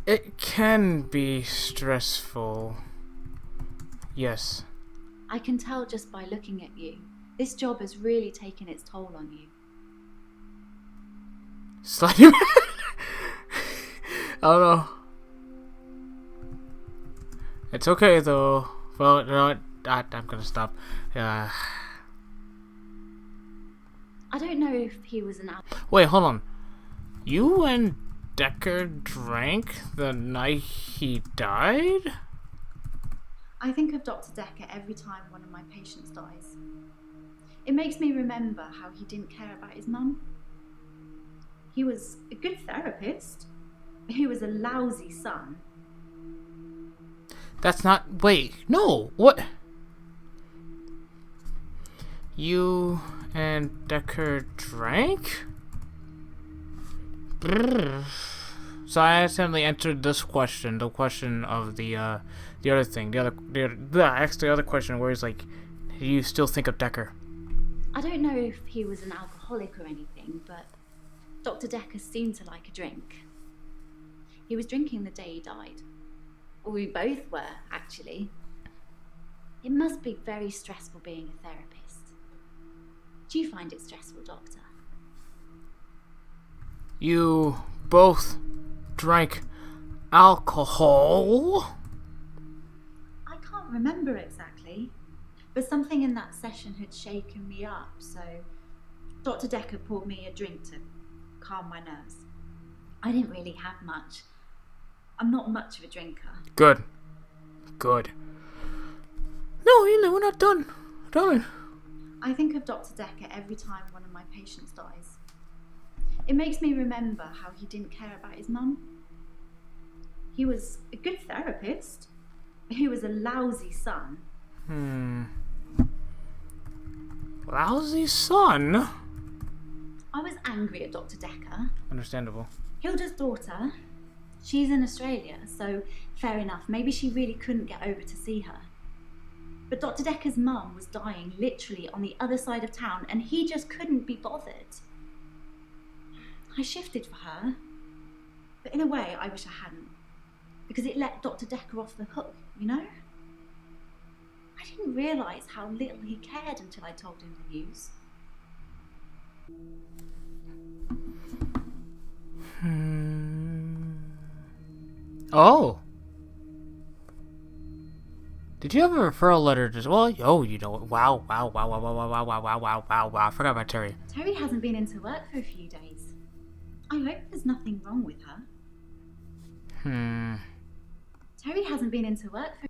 It can be stressful. Yes. I can tell just by looking at you. This job has really taken its toll on you. Slightly. I don't know. It's okay though. Well, no, I'm gonna stop. I don't know if he was an Wait, hold on. You and Dekker drank the night he died? I think of Dr. Dekker every time one of my patients dies. It makes me remember how he didn't care about his mum. He was a good therapist. He was a lousy son. That's not... Wait, no, what? You and Dekker drank? Brrr. So I accidentally entered this question, the question of the other thing, I asked the other question where he's like, do you still think of Dekker? I don't know if he was an alcoholic or anything, but Dr. Dekker seemed to like a drink. He was drinking the day he died. Or we both were, actually. It must be very stressful being a therapist. Do you find it stressful, Doctor? You both drank alcohol? I can't remember exactly, but something in that session had shaken me up, so Dr. Dekker poured me a drink to calm my nerves. I didn't really have much. I'm not much of a drinker. Good. No, we're not done. Darling. I think of Dr. Dekker every time one of my patients dies. It makes me remember how he didn't care about his mum. He was a good therapist. He was a lousy son. Lousy son? I was angry at Dr. Dekker. Understandable. Hilda's daughter, she's in Australia, so fair enough. Maybe she really couldn't get over to see her. But Dr. Dekker's mum was dying literally on the other side of town, and he just couldn't be bothered. I shifted for her, but in a way I wish I hadn't, because it let Dr. Dekker off the hook, you know? I didn't realise how little he cared until I told him the news. Oh. Did you have a referral letter as well? Oh, you know what? Wow. I forgot about Terry. Terry hasn't been into work for a few days. I hope there's nothing wrong with her. Terry hasn't been into work for...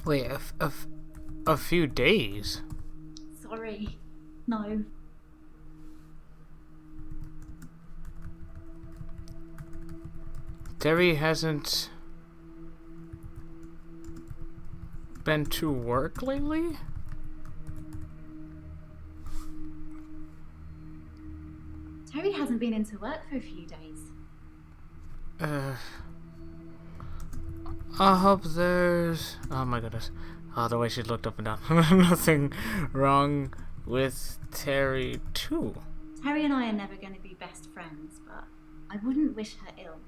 Wait, a few days? Sorry. No. Terry hasn't been to work lately? Terry hasn't been into work for a few days. I hope there's... Oh my goodness. Oh, the way she looked up and down. Nothing wrong with Terry, too. Terry and I are never going to be best friends, but I wouldn't wish her ill.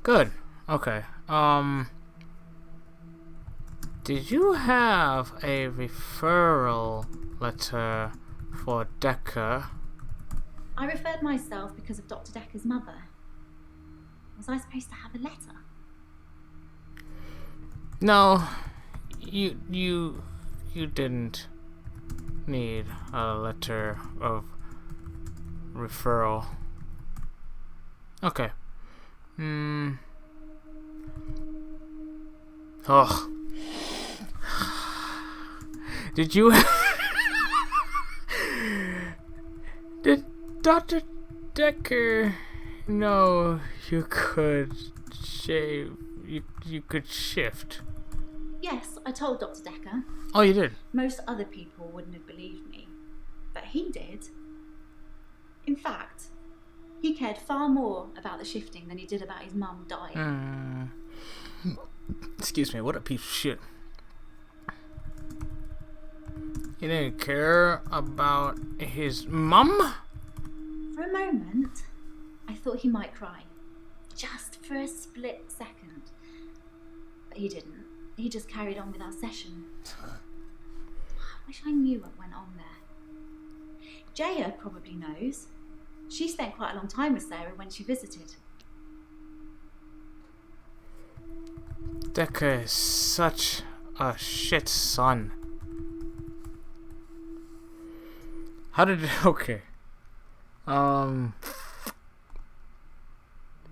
Good. Okay. Did you have a referral letter for Dekker? I referred myself because of Dr. Dekker's mother. Was I supposed to have a letter? No. You didn't need a letter of referral. Okay. Oh. Did you... Did Dr. Dekker know you could shave... You could shift? Yes, I told Dr. Dekker. Oh, you did? Most other people wouldn't have believed me, but he did. In fact, he cared far more about the shifting than he did about his mum dying. Excuse me, what a piece of shit. He didn't care about his mum? For a moment, I thought he might cry. Just for a split second. But he didn't. He just carried on with our session. I wish I knew what went on there. Jaya probably knows. She spent quite a long time with Sarah when she visited. Dekker is such a shit son. How did it... Okay.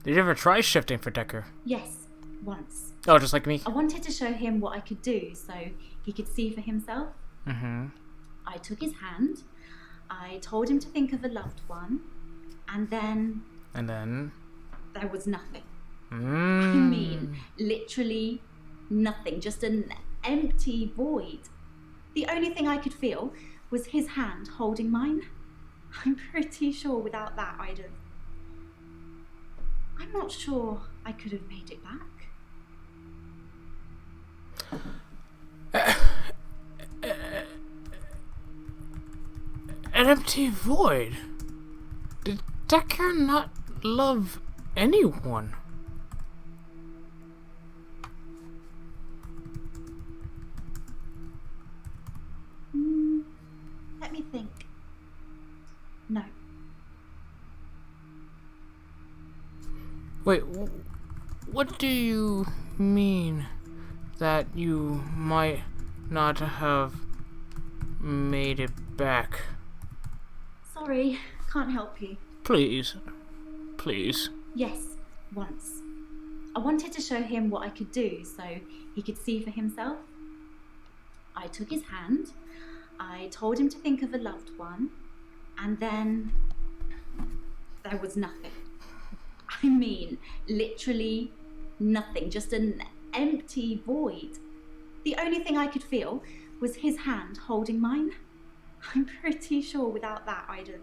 Did you ever try shifting for Dekker? Yes, once. Oh, just like me? I wanted to show him what I could do so he could see for himself. Mm-hmm. I took his hand. I told him to think of a loved one. And then And then? there was nothing. Mm. I mean, literally nothing. Just an empty void. The only thing I could feel was his hand holding mine. I'm pretty sure without that I'd have... I'm not sure I could have made it back. An empty void? Did Dekker not love anyone? Let me think. No. Wait, what do you mean that you might not have made it back? Sorry, can't help you. Please. Please. Yes, once. I wanted to show him what I could do so he could see for himself. I took his hand. I told him to think of a loved one. And then there was nothing. I mean, literally nothing. Just an empty void. The only thing I could feel was his hand holding mine. I'm pretty sure without that I'd have...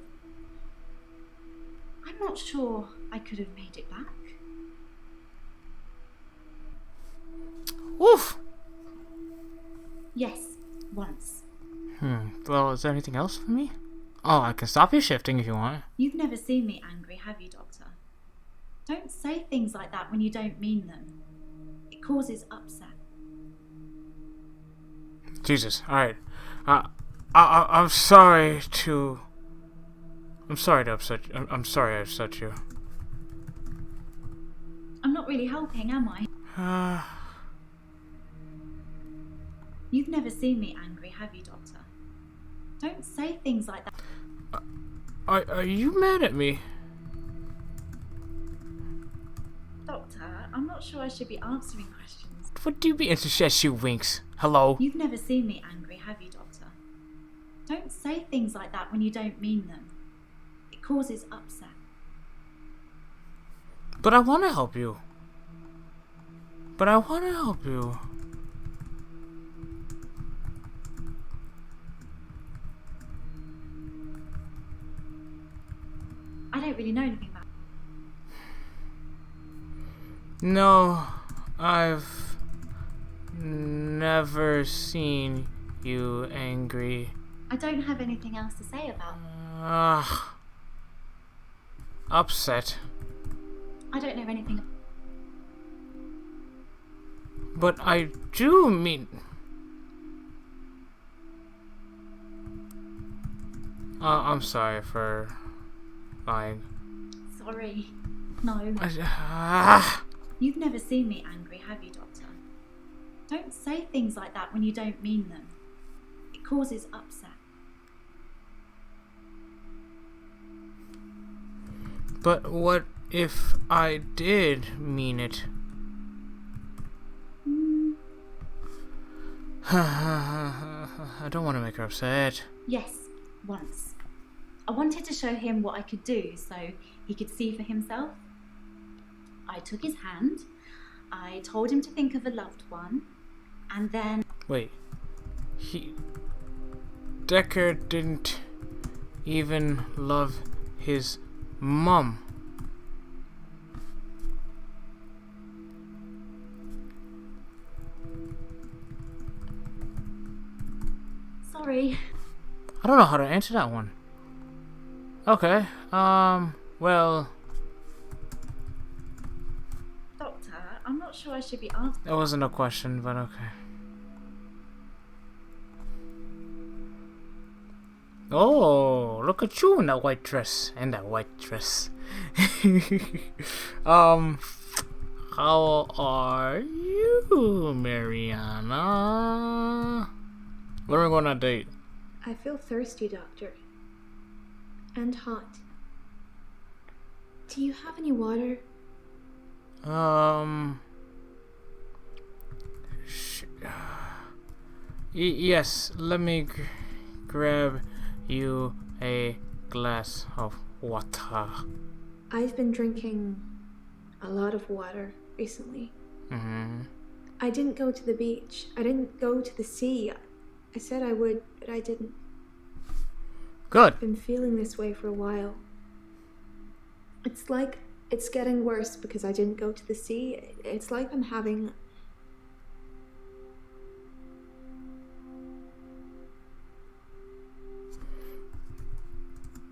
I'm not sure I could have made it back. Woof! Yes, once. Well, is there anything else for me? Oh, I can stop you shifting if you want. You've never seen me angry, have you, Doctor? Don't say things like that when you don't mean them. It causes upset. Jesus, alright. I'm sorry to... I'm sorry to upset you. I'm sorry I upset you. I'm not really helping, am I? You've never seen me angry, have you, Doctor? Don't say things like that. Are you mad at me? Doctor, I'm not sure I should be answering questions. What do you mean? She winks. Hello? You've never seen me angry, have you, Doctor? Don't say things like that when you don't mean them. It causes upset. But I want to help you. I don't really know anything about... No, I've never seen you angry. I don't have anything else to say about... Upset. I don't know anything... But I do mean... I'm sorry for lying. Sorry. No. You've never seen me angry, have you, Doctor? Don't say things like that when you don't mean them. It causes upset. But what if I did mean it? I don't want to make her upset. Yes, once. I wanted to show him what I could do so he could see for himself. I took his hand. I told him to think of a loved one. And then... Wait. Dekker didn't even love his mum. Sorry. I don't know how to answer that one. Okay, well... Doctor, I'm not sure I should be answering... That wasn't a question, but okay. Oh, look at you in that white dress. And that white dress. How are you, Mariana? When are we going on a date? I feel thirsty, Doctor. And hot. Do you have any water? Yes, let me grab you a glass of water. I've been drinking a lot of water recently. I didn't go to the beach. I didn't go to the sea. I said I would, but I didn't. Good. I've been feeling this way for a while. It's like it's getting worse because I didn't go to the sea. It's like I'm having...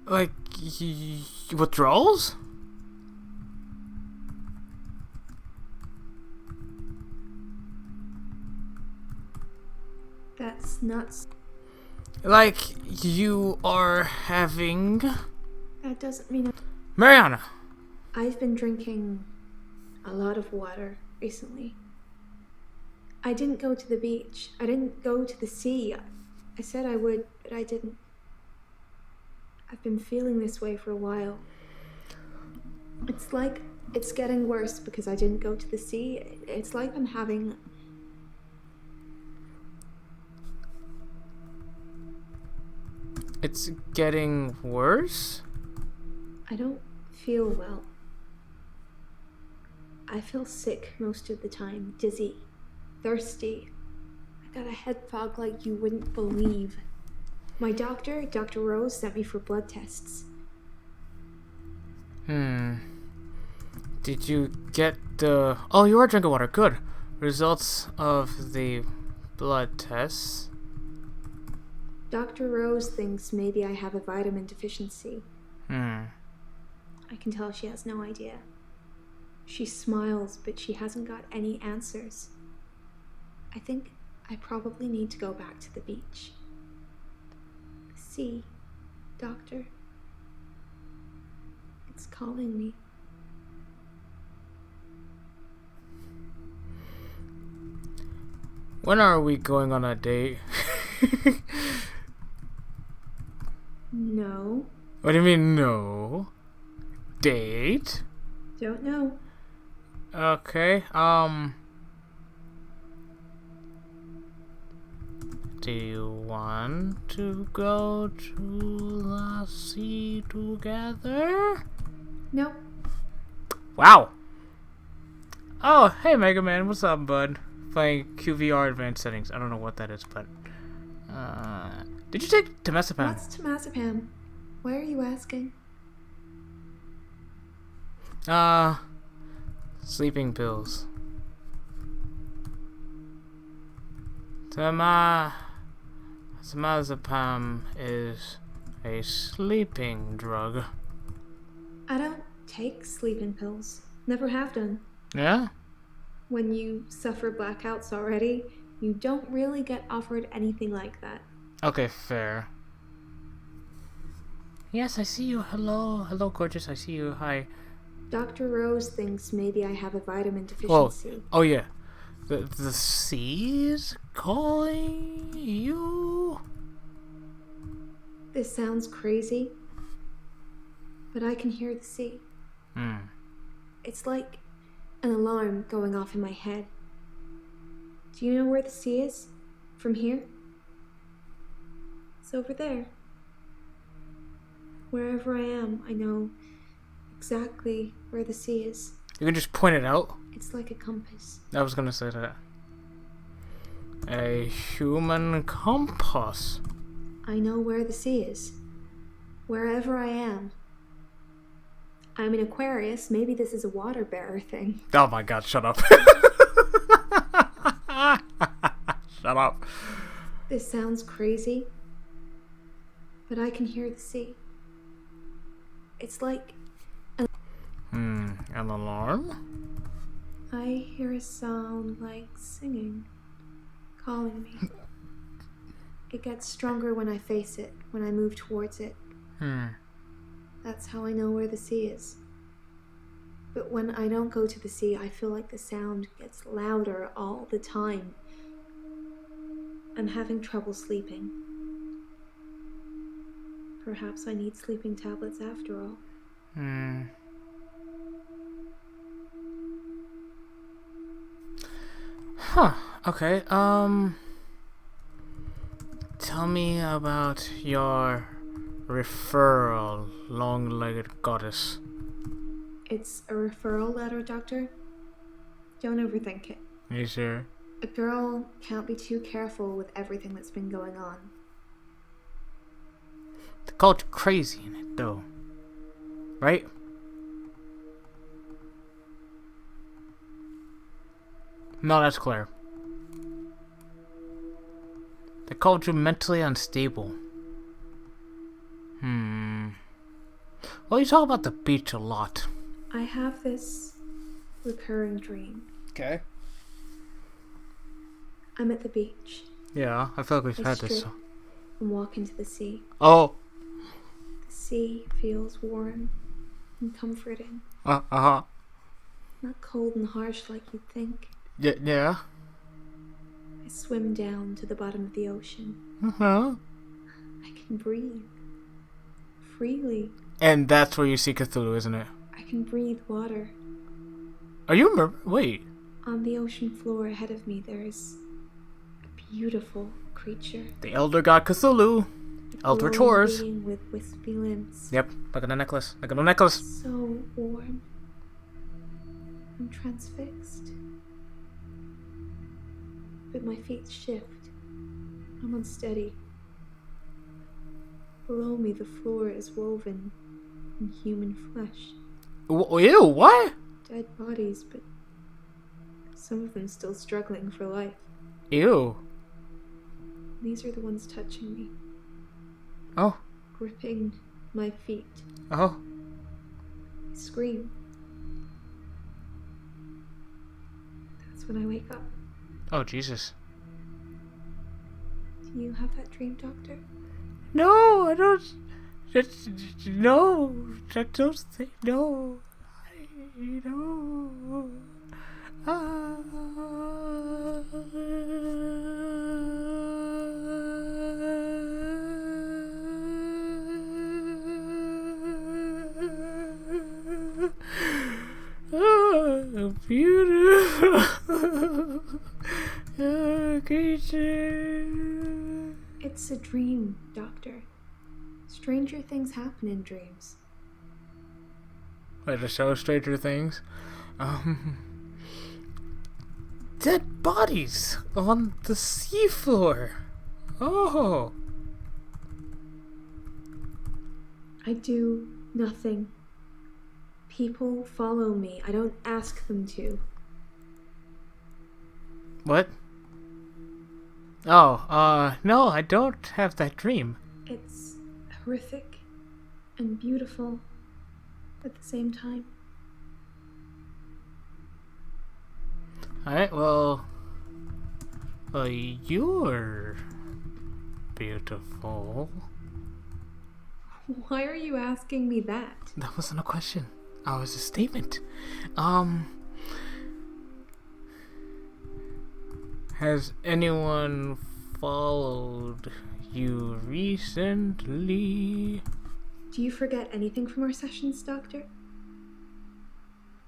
Like, withdrawals? That's nuts. Like, you are having... That doesn't mean... Mariana! I've been drinking a lot of water recently. I didn't go to the beach. I didn't go to the sea. I said I would, but I didn't. I've been feeling this way for a while. It's like it's getting worse because I didn't go to the sea. It's like I'm having... It's getting worse? I don't feel well. I feel sick most of the time, dizzy, thirsty. I got a head fog like you wouldn't believe. My doctor, Dr. Rose, sent me for blood tests. Did you get the... Oh, you are drinking water. Good. Results of the blood tests. Dr. Rose thinks maybe I have a vitamin deficiency. I can tell she has no idea. She smiles, but she hasn't got any answers. I think I probably need to go back to the beach. The sea, doctor. It's calling me. When are we going on a date? No. What do you mean, no? Date? Don't know. Okay, do you want to go to the sea together? No. Wow! Oh, hey Mega Man, what's up, bud? Playing QVR advanced settings. I don't know what that is, but... did you take temazepam? What's temazepam? Why are you asking? Sleeping pills. Temazepam is a sleeping drug. I don't take sleeping pills. Never have done. Yeah? When you suffer blackouts already, you don't really get offered anything like that. Okay, fair. Yes, I see you. Hello. Hello, gorgeous. I see you. Hi. Dr. Rose thinks maybe I have a vitamin deficiency. Oh yeah. The sea is calling you? This sounds crazy, but I can hear the sea. It's like an alarm going off in my head. Do you know where the sea is? From here? It's over there. Wherever I am, I know exactly where the sea is. You can just point it out? It's like a compass. I was gonna say that. A human compass. I know where the sea is. Wherever I am. I'm an Aquarius. Maybe this is a water bearer thing. Oh my god, shut up. Shut up. This sounds crazy, but I can hear the sea. It's like... An alarm? I hear a sound like singing, calling me. It gets stronger when I face it, when I move towards it. That's how I know where the sea is. But when I don't go to the sea, I feel like the sound gets louder all the time. I'm having trouble sleeping. Perhaps I need sleeping tablets after all. Huh. Okay. Tell me about your referral, long-legged goddess. It's a referral letter, Doctor. Don't overthink it. Are you sure? A girl can't be too careful with everything that's been going on. They called you crazy in it, though. Right? No, that's clear. They called you mentally unstable. Well, you talk about the beach a lot. I have this recurring dream. Okay. I'm at the beach. Yeah, I feel like we've I had this. strip and walk into the sea. Oh. The sea feels warm and comforting. Uh-huh. Not cold and harsh like you'd think. Yeah. I swim down to the bottom of the ocean. Uh-huh. I can breathe. Freely. And that's where you see Cthulhu, isn't it? I can breathe water. Are you wait. On the ocean floor ahead of me, there's a beautiful creature. The elder god Cthulhu. Eldritch Glowing horrors. being with wispy limbs. Yep, like a necklace. Like a necklace. So warm. I'm transfixed. But my feet shift. I'm unsteady. Below me, the floor is woven in human flesh. Ew, what? Dead bodies, but some of them still struggling for life. Ew. These are the ones touching me, Oh. gripping my feet. Oh. I scream. That's when I wake up. Oh, Jesus. Do you have that dream, Doctor? No, I don't. No. I don't think. No. No. Beautiful creature. It's a dream, Doctor. Stranger things happen in dreams. Wait, to show Stranger Things? Dead bodies on the seafloor. Oh. I do nothing. People follow me. I don't ask them to. What? Oh, no, I don't have that dream. It's horrific and beautiful at the same time. Alright, well, you're beautiful. Why are you asking me that? That wasn't a question. That was a statement. Has anyone followed you recently? Do you forget anything from our sessions, Doctor?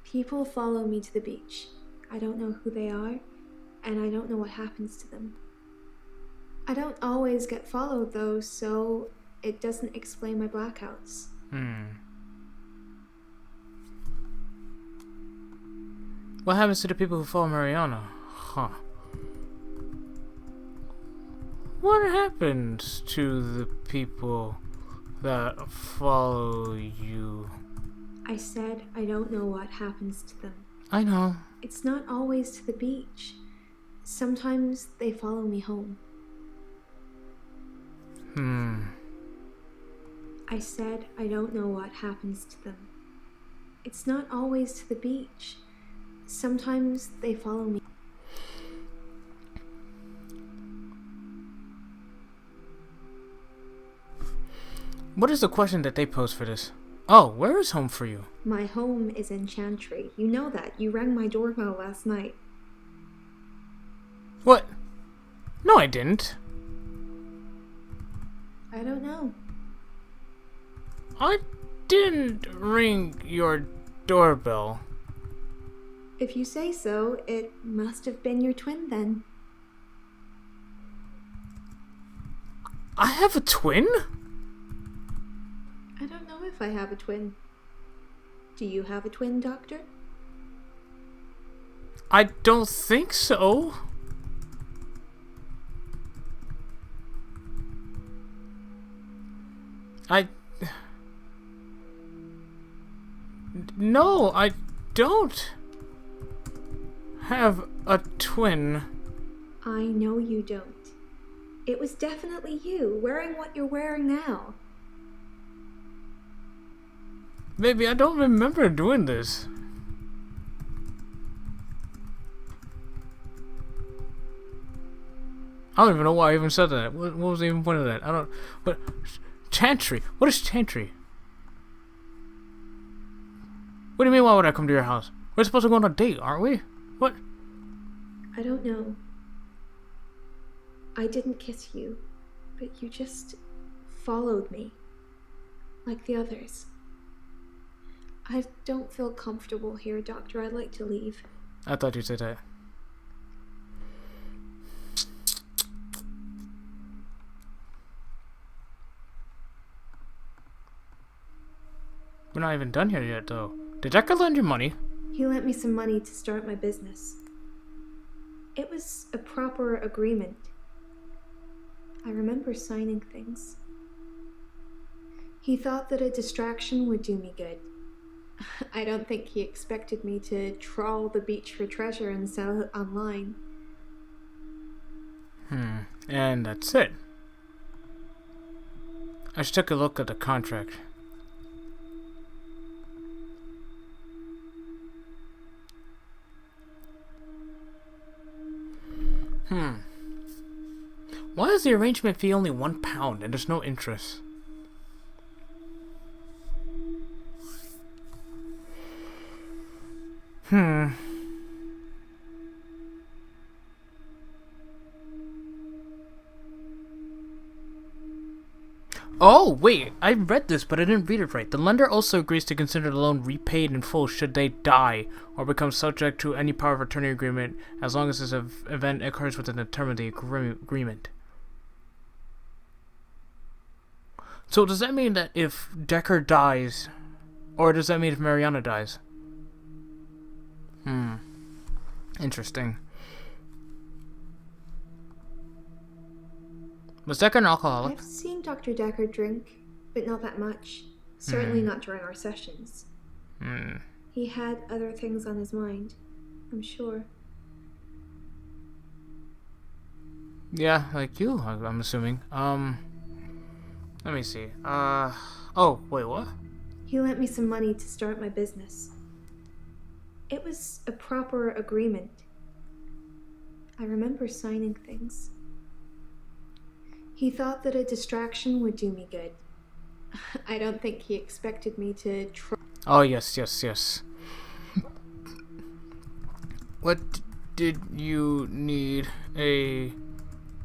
People follow me to the beach. I don't know who they are, and I don't know what happens to them. I don't always get followed, though, so it doesn't explain my blackouts. What happens to the people who follow Mariana? Huh. What happens to the people that follow you? I said I don't know what happens to them. I know. It's not always to the beach. Sometimes they follow me home. I said I don't know what happens to them. It's not always to the beach. Sometimes they follow me. What is the question that they pose for this? Oh, where is home for you? My home is in Chantry. You know that. You rang my doorbell last night. What? No, I didn't. I don't know. I didn't ring your doorbell. If you say so, it must have been your twin then. I have a twin? I don't know if I have a twin. Do you have a twin, Doctor? I don't think so. No, I don't have a twin. I know you don't. It was definitely you, wearing what you're wearing now. Baby, I don't remember doing this. I don't even know why I even said that. What was the even point of that? I don't. But Chantry. What is Chantry? What do you mean? Why would I come to your house? We're supposed to go on a date, aren't we? What? I don't know. I didn't kiss you, but you just followed me, like the others. I don't feel comfortable here, Doctor. I'd like to leave. I thought you said that. We're not even done here yet, though. Did Dekker lend you money? He lent me some money to start my business. It was a proper agreement. I remember signing things. He thought that a distraction would do me good. I don't think he expected me to trawl the beach for treasure and sell it online. And that's it. I just took a look at the contract. Why is the arrangement fee only £1 and there's no interest? Oh, wait, I read this, but I didn't read it right. The lender also agrees to consider the loan repaid in full should they die or become subject to any power of attorney agreement as long as this event occurs within the term of the agreement. So does that mean that if Dekker dies, or does that mean if Mariana dies? Interesting. Was Dekker an alcoholic? I've seen Dr. Dekker drink, but not that much. Certainly not during our sessions. He had other things on his mind, I'm sure. Yeah, like you, I'm assuming. Let me see. Oh, wait, what? He lent me some money to start my business. It was a proper agreement. I remember signing things. He thought that a distraction would do me good. I don't think he expected me to Oh, yes. What did you need a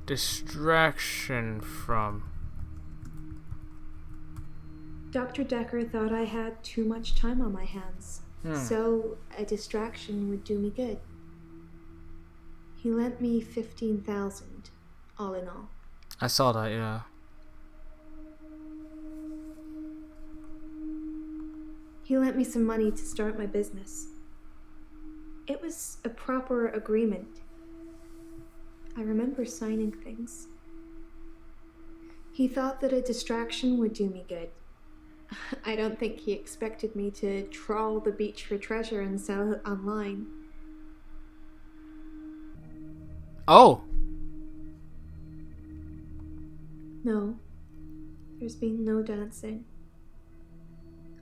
distraction from? Dr. Dekker thought I had too much time on my hands, so a distraction would do me good. He lent me $15,000, all in all. I saw that, yeah. He lent me some money to start my business. It was a proper agreement. I remember signing things. He thought that a distraction would do me good. I don't think he expected me to trawl the beach for treasure and sell it online. Oh! No, there's been no dancing.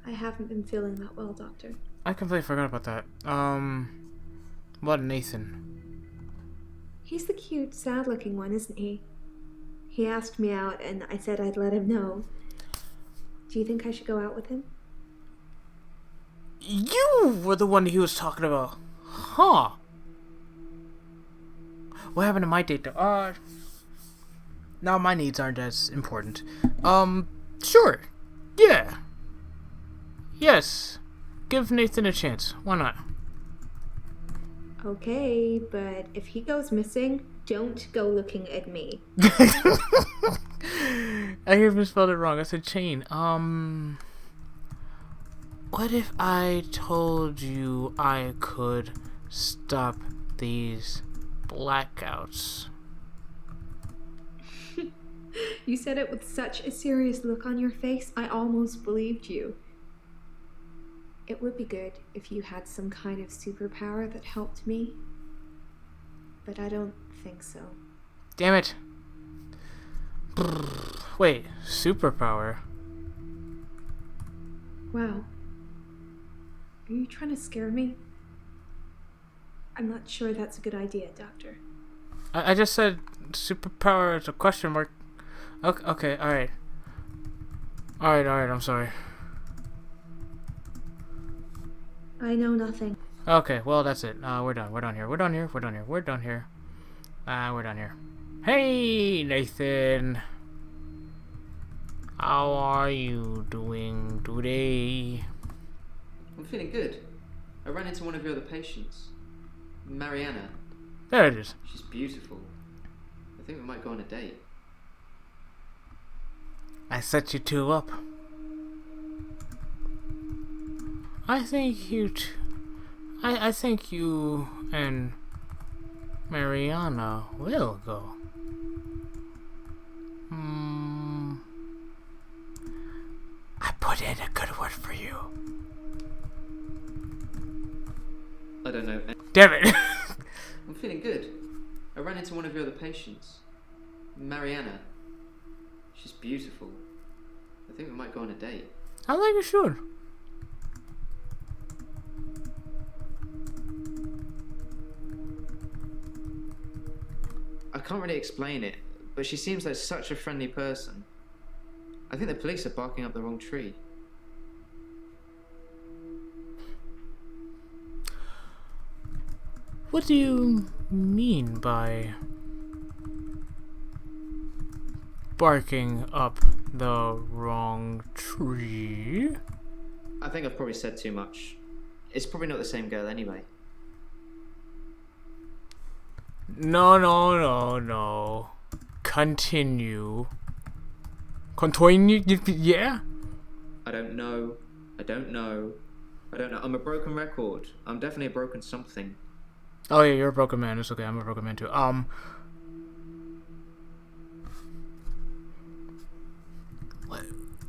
I haven't been feeling that well, Doctor. I completely forgot about that. What Nathan? He's the cute, sad-looking one, isn't he? He asked me out, and I said I'd let him know. Do you think I should go out with him? You were the one he was talking about. Huh. What happened to my date, though? Now my needs aren't as important. Sure. Yeah. Yes. Give Nathan a chance. Why not? Okay, but if he goes missing, don't go looking at me. I even spelled it wrong. I said chain. What if I told you I could stop these blackouts? You said it with such a serious look on your face, I almost believed you. It would be good if you had some kind of superpower that helped me, but I don't think so. Damn it. Wait, superpower? Wow. Are you trying to scare me? I'm not sure that's a good idea, Doctor. I just said superpower is a question mark. Okay, alright. Alright, I'm sorry. I know nothing. Okay, well, that's it. We're done here. Hey, Nathan. How are you doing today? I'm feeling good. I ran into one of your other patients. Mariana. There it is. She's beautiful. I think we might go on a date. I set you two up. I think you and Mariana will go. I put in a good word for you. I don't know. Damn it. I'm feeling good. I ran into one of your other patients. Mariana. She's beautiful. I think we might go on a date. I think you should. I can't really explain it, but she seems like such a friendly person. I think the police are barking up the wrong tree. What do you mean by barking up the wrong tree? I think I've probably said too much. It's probably not the same girl anyway. No. Continue. Yeah? I don't know. I'm a broken record. I'm definitely a broken something. Oh yeah, you're a broken man. It's okay. I'm a broken man too.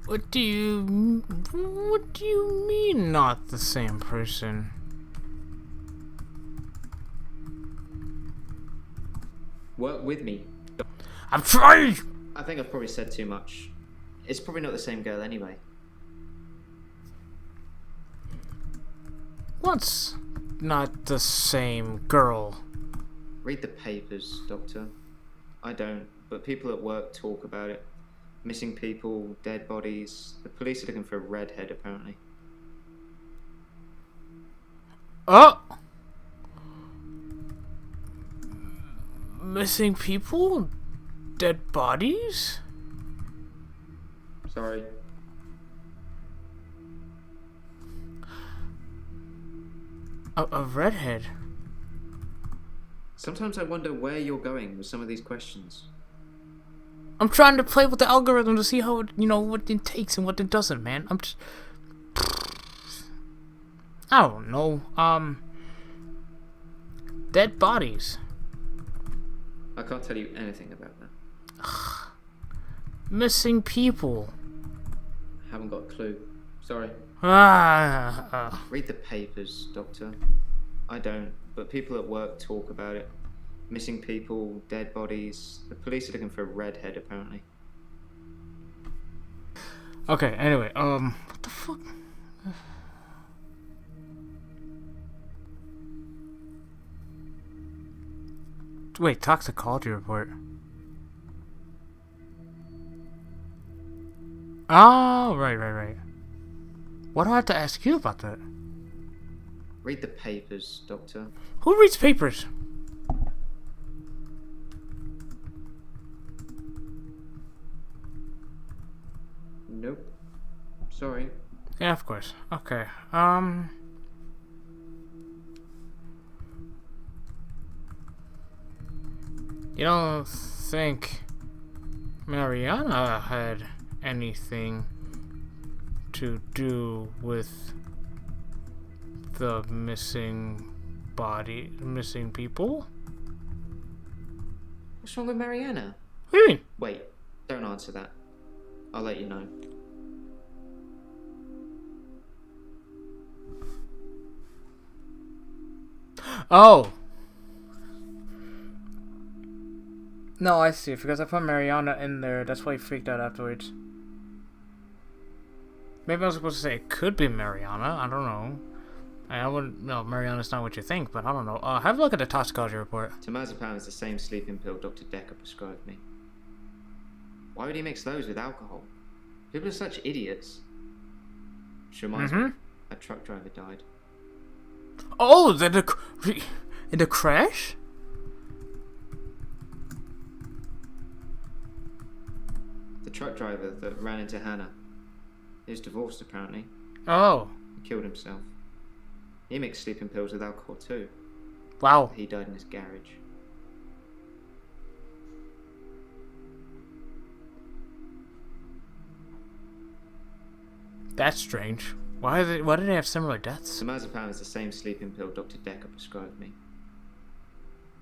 What do you mean not the same person? Work with me. I'm trying. I think I've probably said too much. It's probably not the same girl anyway. What's not the same girl? Read the papers, Doctor. I don't, but people at work talk about it. Missing people, dead bodies. The police are looking for a redhead, apparently. Oh! Missing people? Dead bodies? Sorry. A redhead? Sometimes I wonder where you're going with some of these questions. I'm trying to play with the algorithm to see how it, what it takes and what it doesn't, man. I don't know. Dead bodies. I can't tell you anything about that. Missing people. Haven't got a clue. Sorry. Read the papers, Doctor. I don't, but people at work talk about it. Missing people, dead bodies. The police are looking for a redhead, apparently. Okay, anyway, what the fuck? Wait, toxicology report. Oh, right. What do I have to ask you about that? Read the papers, Doctor. Who reads papers? Nope. Sorry. Yeah, of course. Okay. You don't think Mariana had anything to do with the missing people? What's wrong with Mariana? What do you mean? Wait, don't answer that. I'll let you know. Oh! No, I see. Because I put Mariana in there. That's why he freaked out afterwards. Maybe I was supposed to say it could be Mariana. I don't know. I wouldn't. No, Mariana's not what you think, but I don't know. Have a look at the toxicology report. Temazepam is the same sleeping pill Dr. Dekker prescribed me. Why would he mix those with alcohol? People are such idiots. Which reminds me, that truck driver died. Oh, in the crash? The truck driver that ran into Hannah. He was divorced, apparently. Oh. He killed himself. He mixed sleeping pills with alcohol, too. Wow. He died in his garage. That's strange. Why do they have similar deaths? Temazepam is the same sleeping pill Dr. Dekker prescribed me.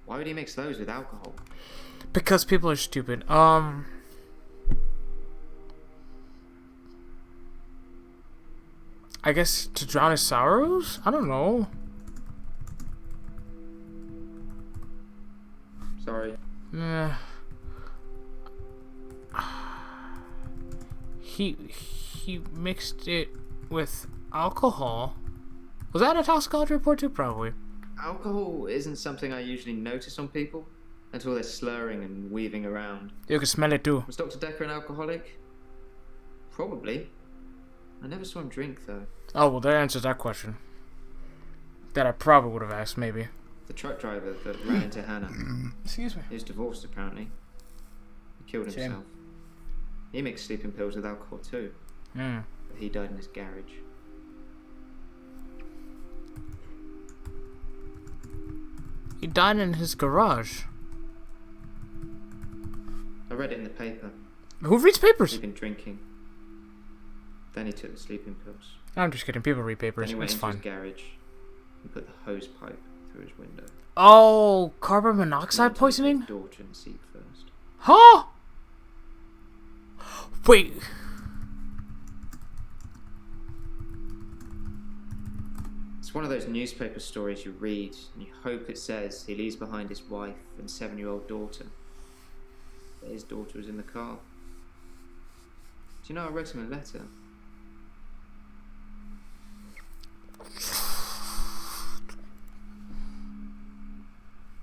Why would he mix those with alcohol? Because people are stupid. I guess to drown his sorrows? I don't know. Sorry. He mixed it with alcohol. Was that a toxicology report too? Probably. Alcohol isn't something I usually notice on people until they're slurring and weaving around. You can smell it too. Was Dr. Dekker an alcoholic? Probably. I never saw him drink, though. Oh, well, that answers that question. That I probably would have asked, maybe. The truck driver that ran into Hannah. Excuse me. He was divorced, apparently. He killed himself. He mixed sleeping pills with alcohol, too. But he died in his garage. He died in his garage. I read it in the paper. Who reads papers? He'd been drinking. Then he took the sleeping pills. I'm just kidding. People read papers. Then he went It's into fine. his garage and put the hose pipe through his window. Oh, carbon monoxide poisoning? His daughter and seek first. Huh? Wait. It's one of those newspaper stories you read and you hope it says he leaves behind his wife and 7-year-old daughter. But his daughter was in the car. Do you know I wrote him a letter?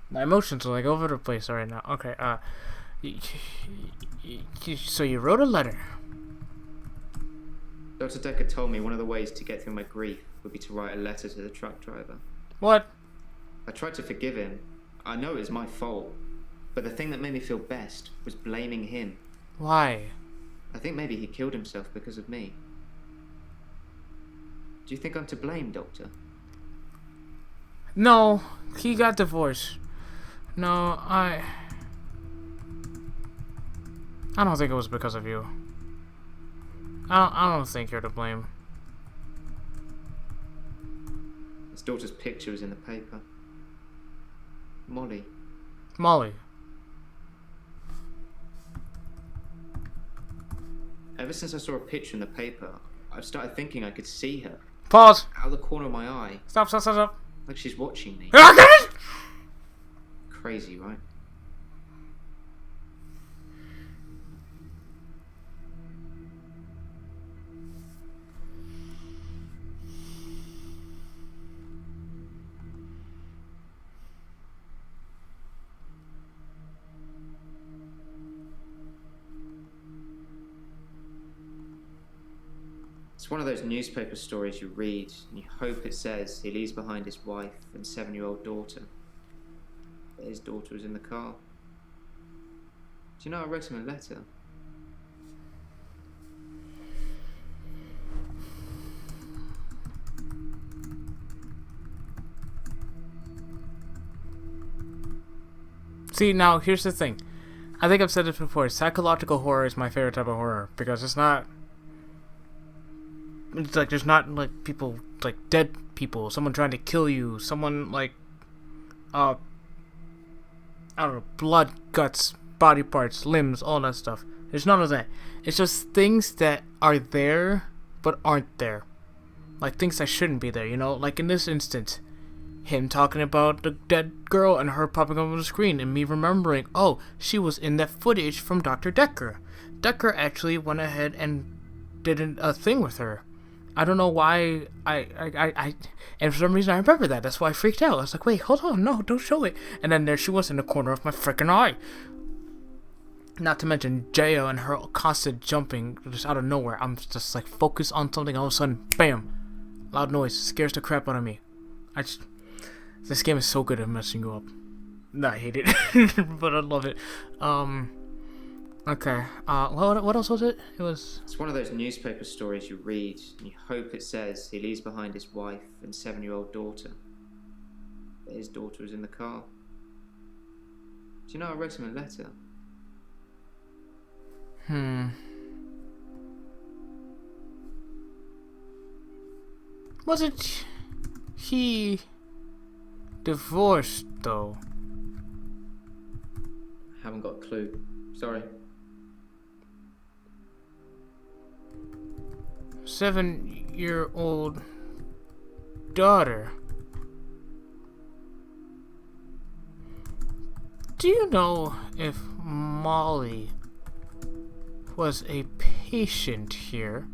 My emotions are like over the place right now. Okay, so you wrote a letter. Dr. Dekker told me one of the ways to get through my grief would be to write a letter to the truck driver. What? I tried to forgive him. I know it was my fault. But the thing that made me feel best was blaming him. Why? I think maybe he killed himself because of me. Do you think I'm to blame, Doctor? No, he got divorced. No, I don't think it was because of you. I don't think you're to blame. His daughter's picture was in the paper. Molly. Molly. Ever since I saw a picture in the paper, I've started thinking I could see her. Pause. Out of the corner of my eye. Stop. Like she's watching me. Crazy, right? It's one of those newspaper stories you read and you hope it says he leaves behind his wife and 7-year-old daughter. But his daughter was in the car. Do you know I wrote him a letter? See, now, here's the thing. I think I've said this before. Psychological horror is my favorite type of horror. Because it's not... It's like, there's not, like, people, like, dead people. Someone trying to kill you. Someone, like... I don't know. Blood, guts, body parts, limbs, all that stuff. There's none of that. It's just things that are there, but aren't there. Like, things that shouldn't be there, you know? Like, in this instance... Him talking about the dead girl and her popping up on the screen and me remembering, oh, she was in that footage from Dr. Dekker. Dekker actually went ahead and did a thing with her. I don't know why and for some reason I remember that. That's why I freaked out. I was like, wait, hold on, no, don't show it. And then there she was in the corner of my freaking eye. Not to mention Jaya and her constant jumping just out of nowhere. I'm just like focused on something, all of a sudden, bam, loud noise, scares the crap out of me. This game is so good at messing you up. No, I hate it, but I love it. Okay. What else was it? It's one of those newspaper stories you read, and you hope it says he leaves behind his wife and 7-year-old daughter. But his daughter was in the car. Do you know I wrote him a letter? Wasn't he divorced, though? Haven't got a clue. Sorry. 7-year-old daughter. Do you know if Molly was a patient here?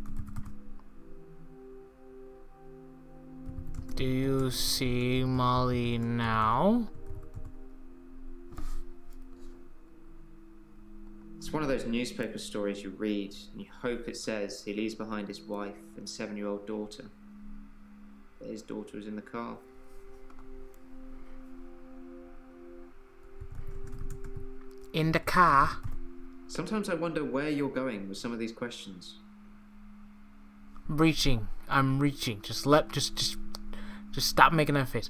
Do you see Molly now? It's one of those newspaper stories you read, and you hope it says he leaves behind his wife and 7-year-old daughter. But his daughter was in the car. In the car? Sometimes I wonder where you're going with some of these questions. Reaching. I'm reaching. Just stop making that face.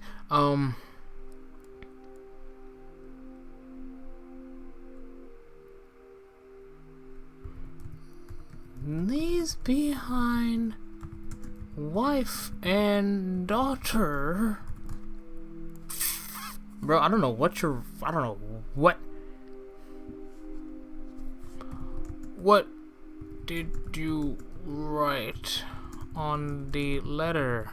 Leaves behind wife and daughter. Bro, I don't know what. What did you write on the letter?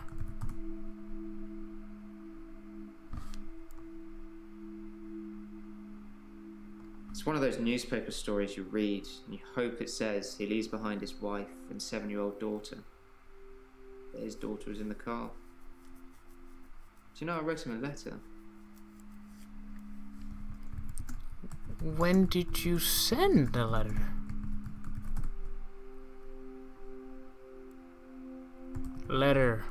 It's one of those newspaper stories you read, and you hope it says he leaves behind his wife and 7-year-old daughter. But his daughter was in the car. Do you know I wrote him a letter? When did you send the letter? Letter.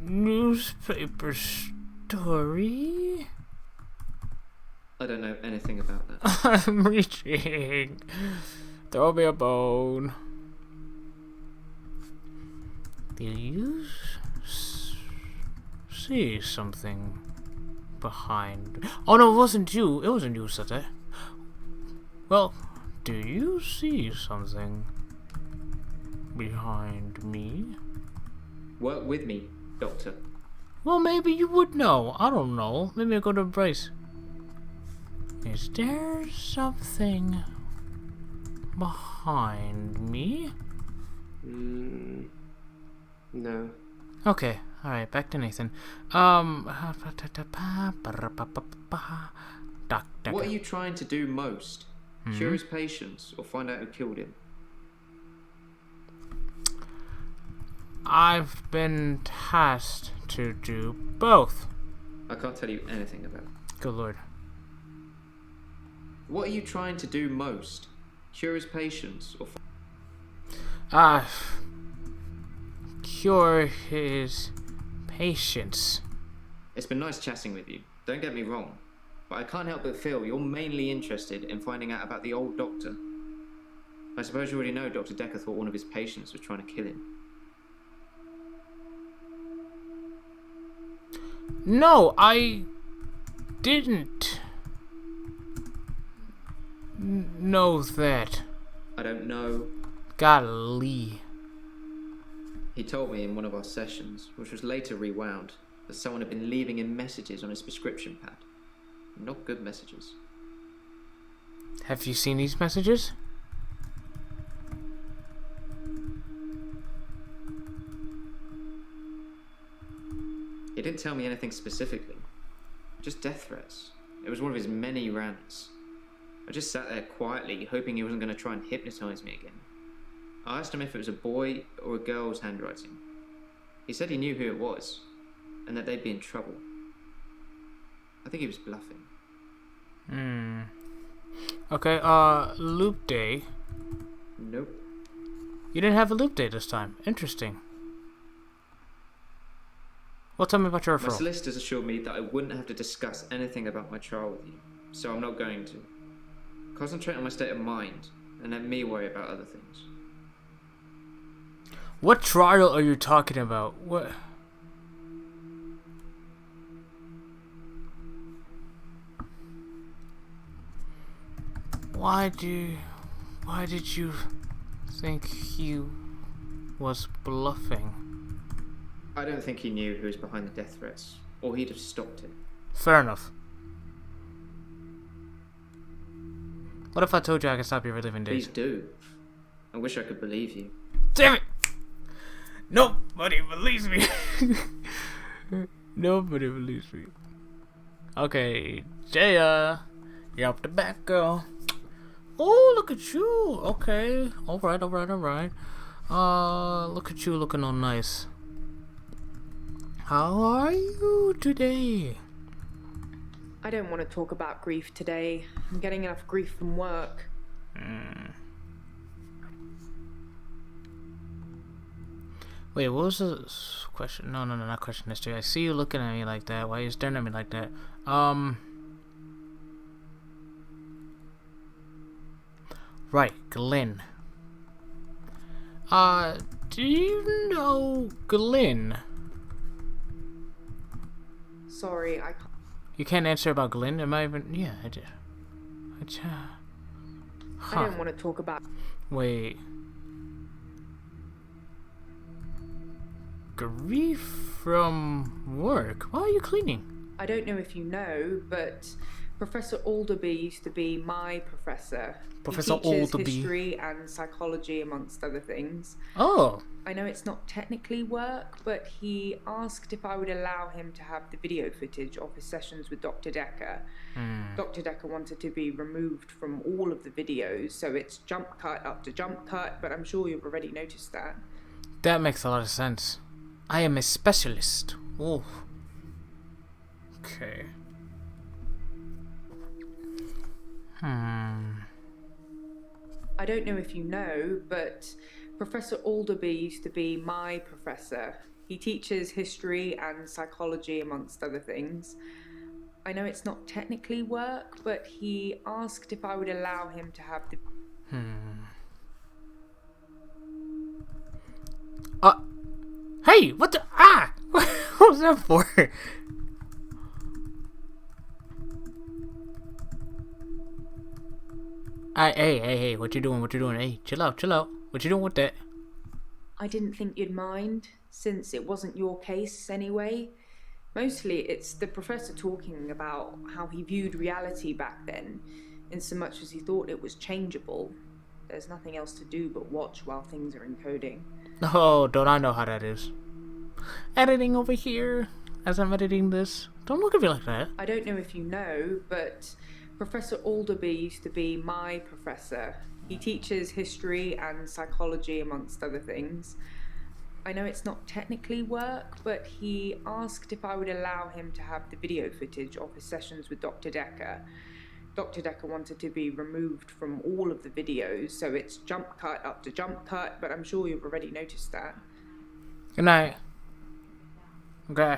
Newspaper story? I don't know anything about that. I'm reaching. Throw me a bone. Do you see something behind? Oh no, it wasn't you. It wasn't you, said that. Well, do you see something behind me? Work with me, Doctor. Well, maybe you would know. I don't know. Maybe I'll go to Bryce. Is there something behind me? No. Okay. Alright, back to Nathan. What are you trying to do most? Cure his patients or find out who killed him? I've been tasked to do both. I can't tell you anything about it. Good lord. What are you trying to do most? Cure his patients or cure his patients. It's been nice chatting with you. Don't get me wrong. But I can't help but feel you're mainly interested in finding out about the old doctor. I suppose you already know Dr. Dekker thought one of his patients was trying to kill him. No, I didn't know that. I don't know. Golly. He told me in one of our sessions, which was later rewound, that someone had been leaving him messages on his prescription pad. Not good messages. Have you seen these messages? He didn't tell me anything specifically. Just death threats. It was one of his many rants. I just sat there quietly, hoping he wasn't going to try and hypnotise me again. I asked him if it was a boy or a girl's handwriting. He said he knew who it was, and that they'd be in trouble. I think he was bluffing. Okay, loop day. Nope. You didn't have a loop day this time. Interesting. Well, tell me about your referral. My solicitors assured me that I wouldn't have to discuss anything about my trial with you, so I'm not going to. Concentrate on my state of mind, and let me worry about other things. What trial are you talking about? What? Why did you think he was bluffing? I don't think he knew who was behind the death threats, or he'd have stopped it. Fair enough. What if I told you I could stop your reliving days? Please do. I wish I could believe you. Damn it! Nobody believes me. Nobody believes me. Okay, Jaya, you're up the back, girl. Oh, look at you. Okay, all right. Look at you looking all nice. How are you today? I don't want to talk about grief today. I'm getting enough grief from work. Wait, what was the question? No, not question history. I see you looking at me like that. Why are you staring at me like that? Right, Glenn. Do you know Glenn? Sorry, I can't. You can't answer about Glenn? Am I even... Yeah, I did. I don't want to talk about... Wait. Grief from work? Why are you cleaning? I don't know if you know, but Professor Alderby used to be my professor. Professor he teaches Alderby. History and psychology, amongst other things. Oh. I know it's not technically work, but he asked if I would allow him to have the video footage of his sessions with Dr. Dekker. Dr. Dekker wanted to be removed from all of the videos, so it's jump cut up to jump cut, but I'm sure you've already noticed that. That makes a lot of sense. I am a specialist. Oh. Okay. I don't know if you know, but Professor Alderby used to be my professor. He teaches history and psychology, amongst other things. I know it's not technically work, but he asked if I would allow him to have the... Hey, what the... Ah! What was that for? Hey, what you doing? Hey, chill out. What you doing with that? I didn't think you'd mind, since it wasn't your case anyway. Mostly it's the professor talking about how he viewed reality back then, in so much as he thought it was changeable. There's nothing else to do but watch while things are encoding. Oh, don't I know how that is. Editing over here, as I'm editing this. Don't look at me like that. I don't know if you know, but Professor Alderby used to be my professor. He teaches history and psychology, amongst other things. I know it's not technically work, but he asked if I would allow him to have the video footage of his sessions with Dr. Dekker. Dr. Dekker wanted to be removed from all of the videos, so it's jump cut up to jump cut, but I'm sure you've already noticed that. Good night. Okay.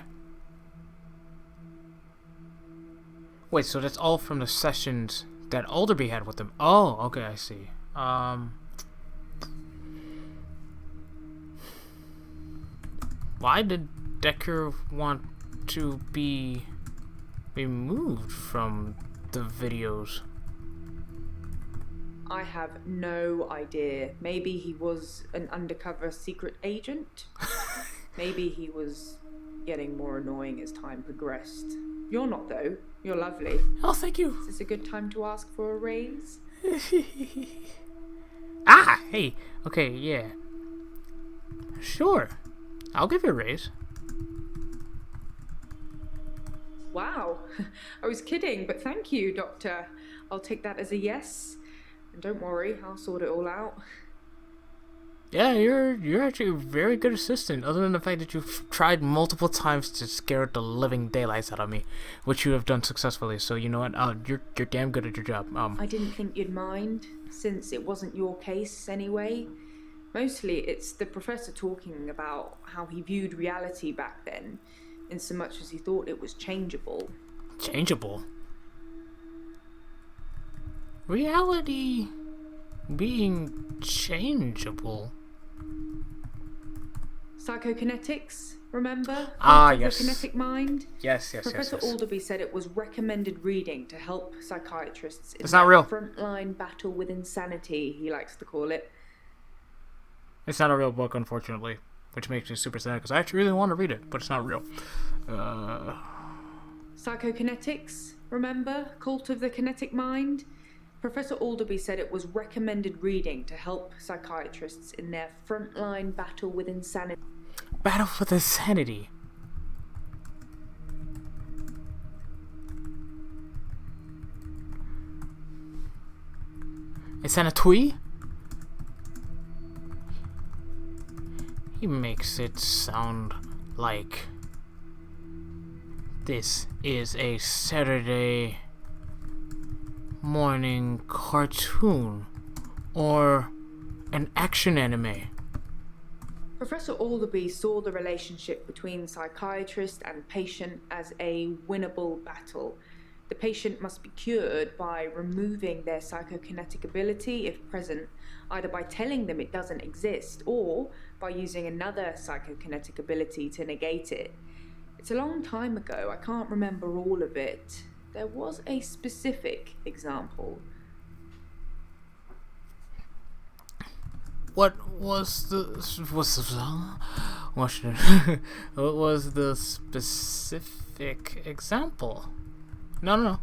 Wait, so that's all from the sessions that Alderby had with him. Oh, okay, I see. Why did Dekker want to be removed from the videos? I have no idea. Maybe he was an undercover secret agent. Maybe he was getting more annoying as time progressed. You're not, though. You're lovely. Oh, thank you. Is this a good time to ask for a raise? Hey. Okay, yeah. Sure. I'll give you a raise. Wow. I was kidding, but thank you, Doctor. I'll take that as a yes. And don't worry, I'll sort it all out. Yeah, you're actually a very good assistant, other than the fact that you've tried multiple times to scare the living daylights out of me, which you have done successfully. So you know what? You're damn good at your job. I didn't think you'd mind, since it wasn't your case anyway. Mostly it's the professor talking about how he viewed reality back then, in so much as he thought it was changeable. Changeable? Reality being changeable? Psychokinetics, remember? Yes. The kinetic mind? Yes. Professor Alderby said it was recommended reading to help psychiatrists in It's not real. frontline battle with insanity, he likes to call it. It's not a real book, unfortunately, which makes me super sad because I actually really want to read it, but it's not real. Psychokinetics, remember? Cult of the Kinetic Mind? Professor Alderby said it was recommended reading to help psychiatrists in their frontline battle with insanity. Battle with insanity. Insanity? He makes it sound like this is a Saturday morning cartoon or an action anime. Professor Alderby saw the relationship between psychiatrist and patient as a winnable battle. The patient must be cured by removing their psychokinetic ability if present, either by telling them it doesn't exist or by using another psychokinetic ability to negate it. It's a long time ago, I can't remember all of it. There was a specific example. What was the specific example? No.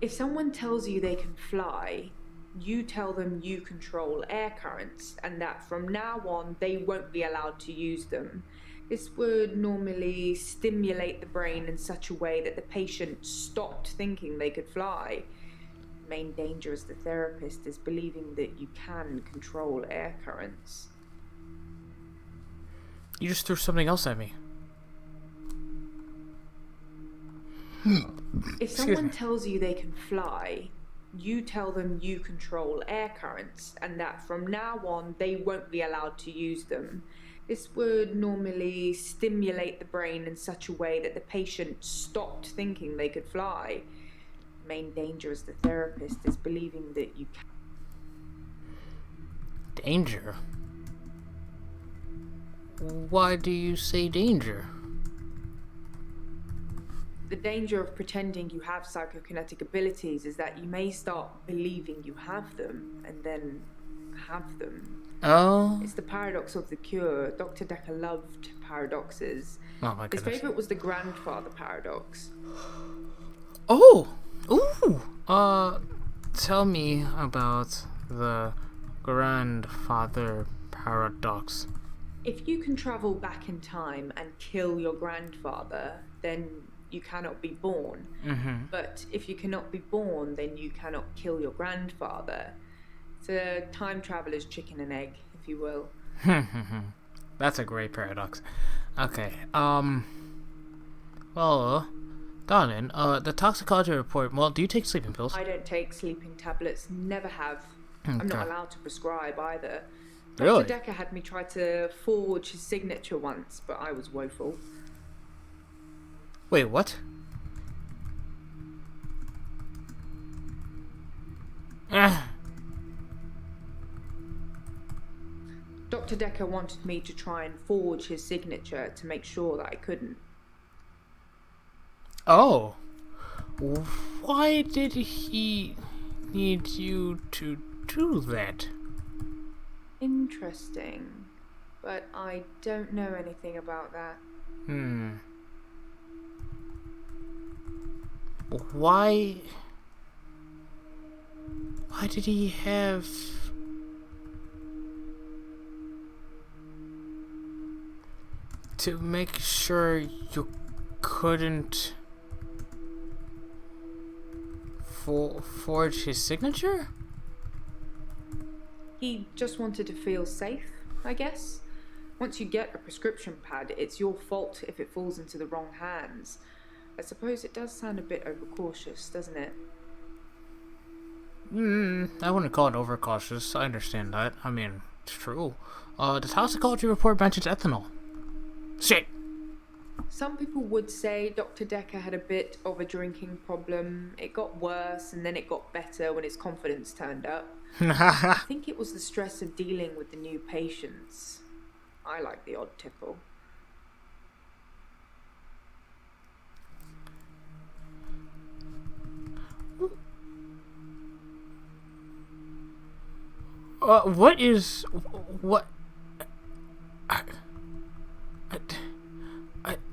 If someone tells you they can fly, you tell them you control air currents and that from now on they won't be allowed to use them. This would normally stimulate the brain in such a way that the patient stopped thinking they could fly. The main danger as the therapist is believing that you can control air currents. You just threw something else at me. If someone tells you they can fly, you tell them you control air currents and that from now on they won't be allowed to use them. This would normally stimulate the brain in such a way that the patient stopped thinking they could fly. The main danger as the therapist is believing that you can. Danger? Why do you say danger? The danger of pretending you have psychokinetic abilities is that you may start believing you have them and then have them. Oh. It's the paradox of the cure. Dr. Dekker loved paradoxes. Oh my His goodness. favorite was the grandfather paradox. Oh! Ooh! Tell me about the grandfather paradox. If you can travel back in time and kill your grandfather, then you cannot be born. Mm-hmm. But if you cannot be born, then you cannot kill your grandfather. It's a time traveler's chicken and egg, if you will. That's a great paradox. Okay, well, darling, the toxicology report, well, do you take sleeping pills? I don't take sleeping tablets, never have. Okay. I'm not allowed to prescribe either. Really? Dr. Dekker had me try to forge his signature once, but I was woeful. Wait, what? Dr. Dr. Dekker wanted me to try and forge his signature to make sure that I couldn't. Oh. Why did he need you to do that? Interesting. But I don't know anything about that. Why did he have... to make sure you couldn't forge his signature? He just wanted to feel safe, I guess. Once you get a prescription pad, it's your fault if it falls into the wrong hands. I suppose it does sound a bit overcautious, doesn't it? I wouldn't call it overcautious. I understand that. I mean, it's true. The toxicology report mentions ethanol. Shit! Some people would say Dr. Dekker had a bit of a drinking problem. It got worse and then it got better when his confidence turned up. I think it was the stress of dealing with the new patients. I like the odd tipple. What?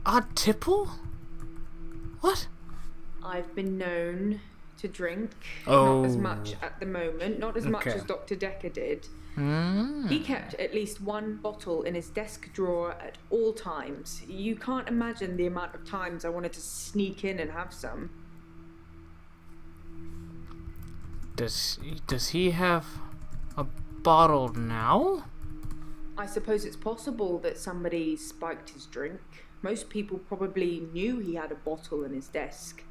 Odd tipple? What? I've been known to drink. Oh. Not as much at the moment. Not as much as Dr. Dekker did. He kept at least one bottle in his desk drawer at all times. You can't imagine the amount of times I wanted to sneak in and have some. Does he have a bottle now? I suppose it's possible that somebody spiked his drink. Most people probably knew he had a bottle in his desk.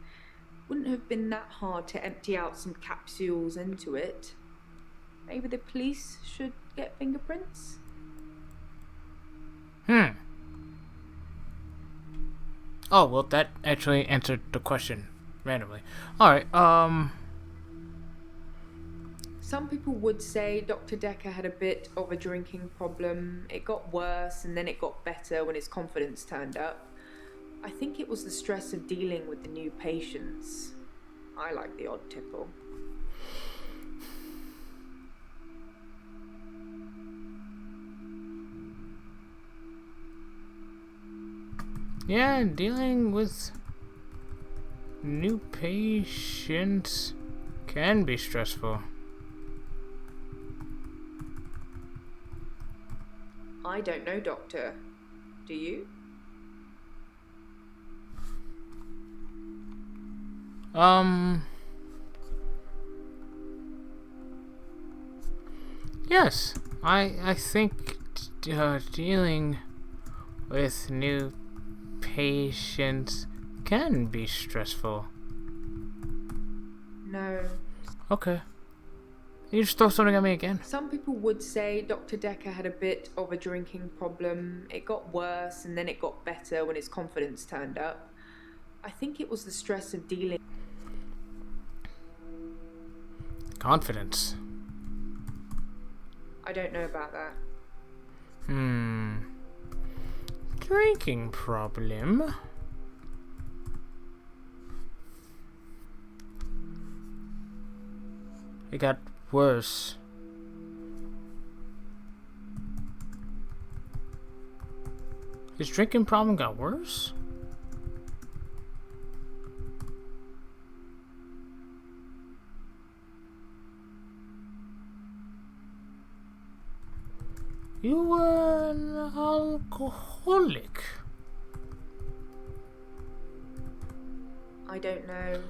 Wouldn't have been that hard to empty out some capsules into it. Maybe the police should get fingerprints? Oh, well, that actually answered the question randomly. Alright, Some people would say Dr. Dekker had a bit of a drinking problem. It got worse and then it got better when his confidence turned up. I think it was the stress of dealing with the new patients. I like the odd tipple. yeah, dealing with new patients can be stressful. I don't know, Doctor. Do you? Yes, I think dealing with new patients can be stressful. No. Okay. You just throw something at me again. Some people would say Dr. Dekker had a bit of a drinking problem. It got worse and then it got better when his confidence turned up. I think it was the stress of dealing. Confidence. I don't know about that. Drinking problem. It got worse. His drinking problem got worse? You were an alcoholic. I don't know.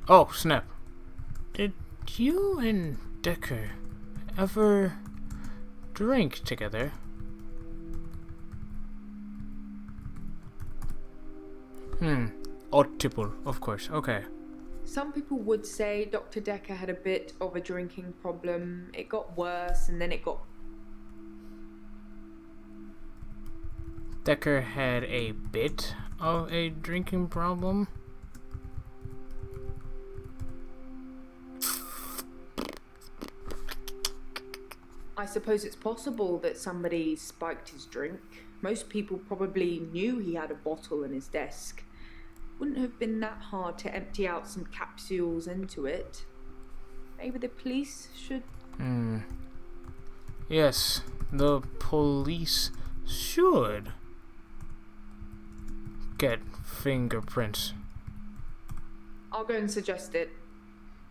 Oh, snap. Did you and Dekker ever drink together? Odd tipple, of course. Okay. Some people would say Dr. Dekker had a bit of a drinking problem. It got worse and then it got... Dekker had a bit of a drinking problem? suppose it's possible that somebody spiked his drink. Most people probably knew he had a bottle in his desk. Wouldn't have been that hard to empty out some capsules into it. Maybe the police should... Yes, the police should get fingerprints. I'll go and suggest it.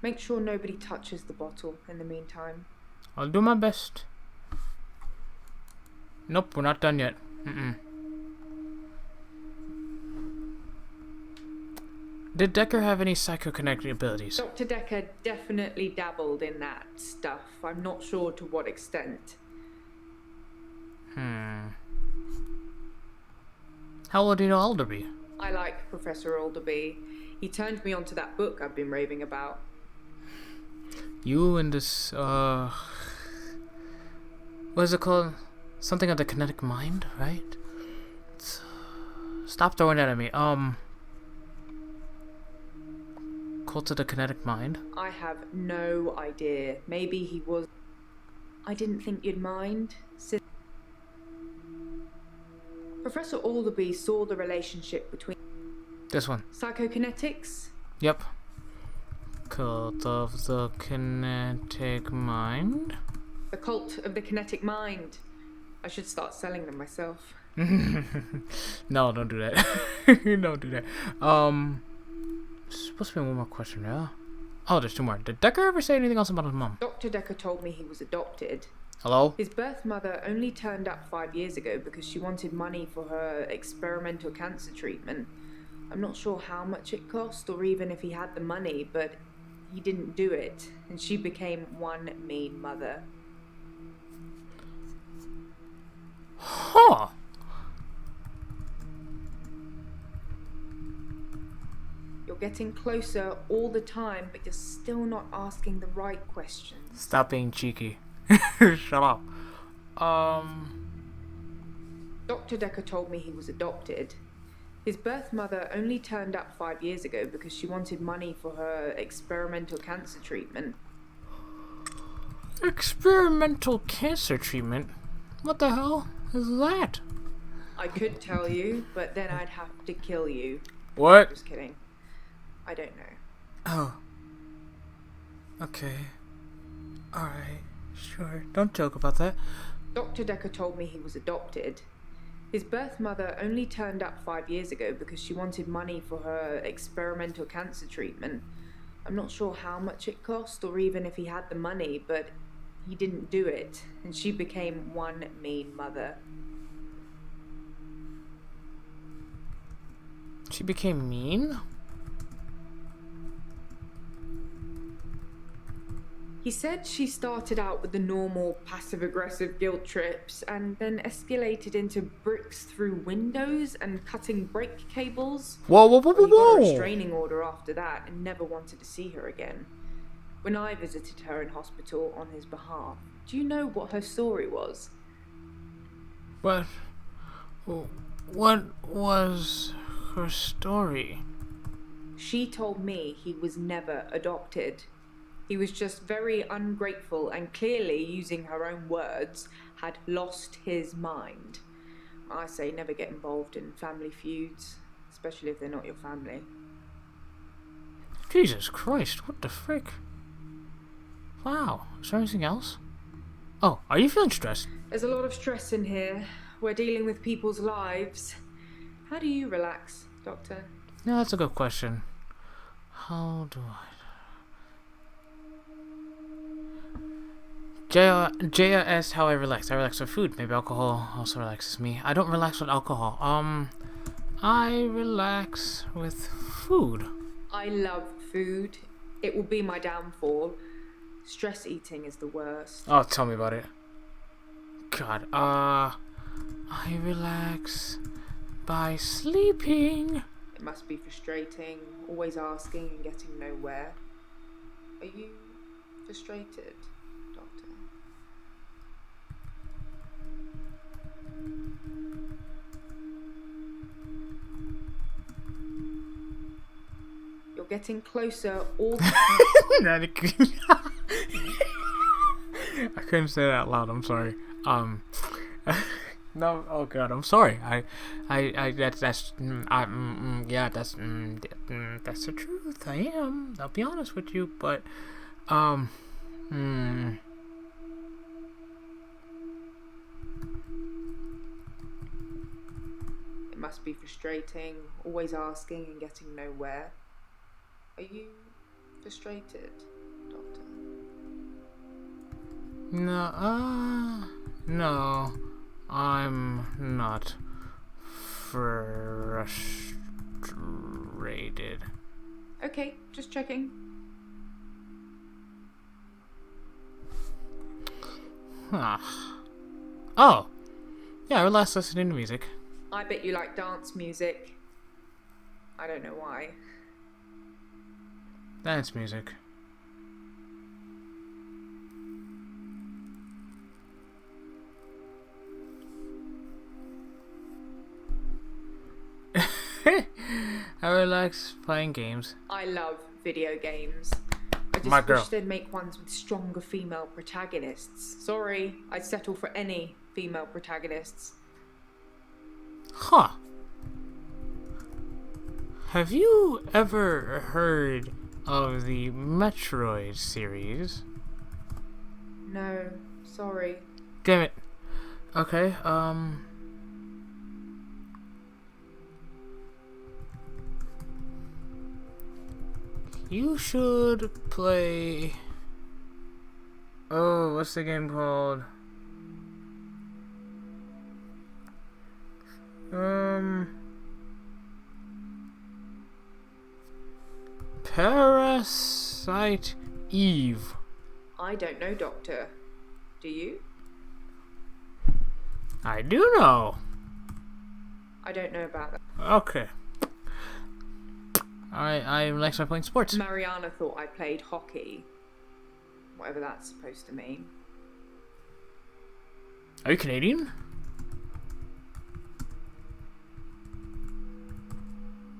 Make sure nobody touches the bottle in the meantime. I'll do my best. Nope, we're not done yet. Did Dekker have any psychokinetic abilities? Dr. Dekker definitely dabbled in that stuff. I'm not sure to what extent. How old do you know Alderby? I like Professor Alderby. He turned me onto that book I've been raving about. You and this, what is it called? Something of the kinetic mind, right? Stop throwing that at me. Cult of the kinetic mind? I have no idea. Maybe he was... I didn't think you'd mind. Professor Alderby saw the relationship between... This one. Psychokinetics? Yep. Cult of the kinetic mind? The cult of the kinetic mind. I should start selling them myself. No, don't do that. Don't do that. Supposed to be one more question, yeah? Oh, there's two more. Did Dekker ever say anything else about his mom? Dr. Dekker told me he was adopted. Hello? His birth mother only turned up 5 years ago because she wanted money for her experimental cancer treatment. I'm not sure how much it cost or even if he had the money, but he didn't do it, and she became one mean mother. Huh. You're getting closer all the time, but you're still not asking the right questions. Stop being cheeky. Shut up. Dr. Dekker told me he was adopted. His birth mother only turned up 5 years ago because she wanted money for her experimental cancer treatment. Experimental cancer treatment? What the hell is that? I could tell you, but then I'd have to kill you. What? Just kidding. I don't know. Oh. Okay. Alright. Sure. Don't joke about that. Dr. Dekker told me he was adopted. His birth mother only turned up 5 years ago because she wanted money for her experimental cancer treatment. I'm not sure how much it cost or even if he had the money, but he didn't do it, and she became one mean mother. She became mean? He said she started out with the normal passive-aggressive guilt trips and then escalated into bricks through windows and cutting brake cables. Whoa. He got a restraining order after that and never wanted to see her again. When I visited her in hospital on his behalf, do you know what her story was? What was her story? She told me he was never adopted. He was just very ungrateful and clearly, using her own words, had lost his mind. I say never get involved in family feuds, especially if they're not your family. Jesus Christ, what the frick? Wow, is there anything else? Oh, are you feeling stressed? There's a lot of stress in here. We're dealing with people's lives. How do you relax, Doctor? Yeah, that's a good question. How do I... Jaya asked how I relax. I relax with food. Maybe alcohol also relaxes me. I don't relax with alcohol. I relax with food. I love food. It will be my downfall. Stress eating is the worst. Oh, tell me about it. God, I relax by sleeping. It must be frustrating, always asking and getting nowhere. Are you frustrated, Doctor? You're getting closer all the time. I couldn't say that out loud. I'm sorry. No. Oh God, I'm sorry. That's the truth. I am. I'll be honest with you, but It must be frustrating, always asking and getting nowhere. Are you frustrated, Doctor? No, I'm not frustrated. Okay, just checking. Oh, yeah, I relaxed listening to music. I bet you like dance music. I don't know why. Dance music. I relax playing games. I love video games. I just wish they'd make ones with stronger female protagonists. Sorry, I'd settle for any female protagonists. Huh. Have you ever heard of the Metroid series? No, sorry. Damn it. Okay, you should play... Oh, what's the game called? Parasite Eve. I don't know, Doctor. Do you? I do know. I don't know about that. Okay. I like playing sports. Mariana thought I played hockey. Whatever that's supposed to mean. Are you Canadian?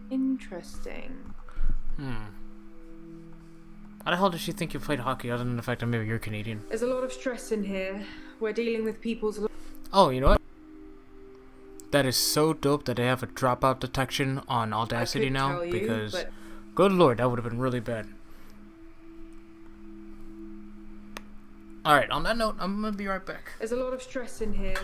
Interesting. How the hell does she think you played hockey other than the fact that maybe you're Canadian? There's a lot of stress in here. We're dealing with people's... Oh, you know what? That is so dope that they have a dropout detection on Audacity now, because good lord, that would have been really bad. Alright, on that note, I'm gonna be right back. There's a lot of stress in here.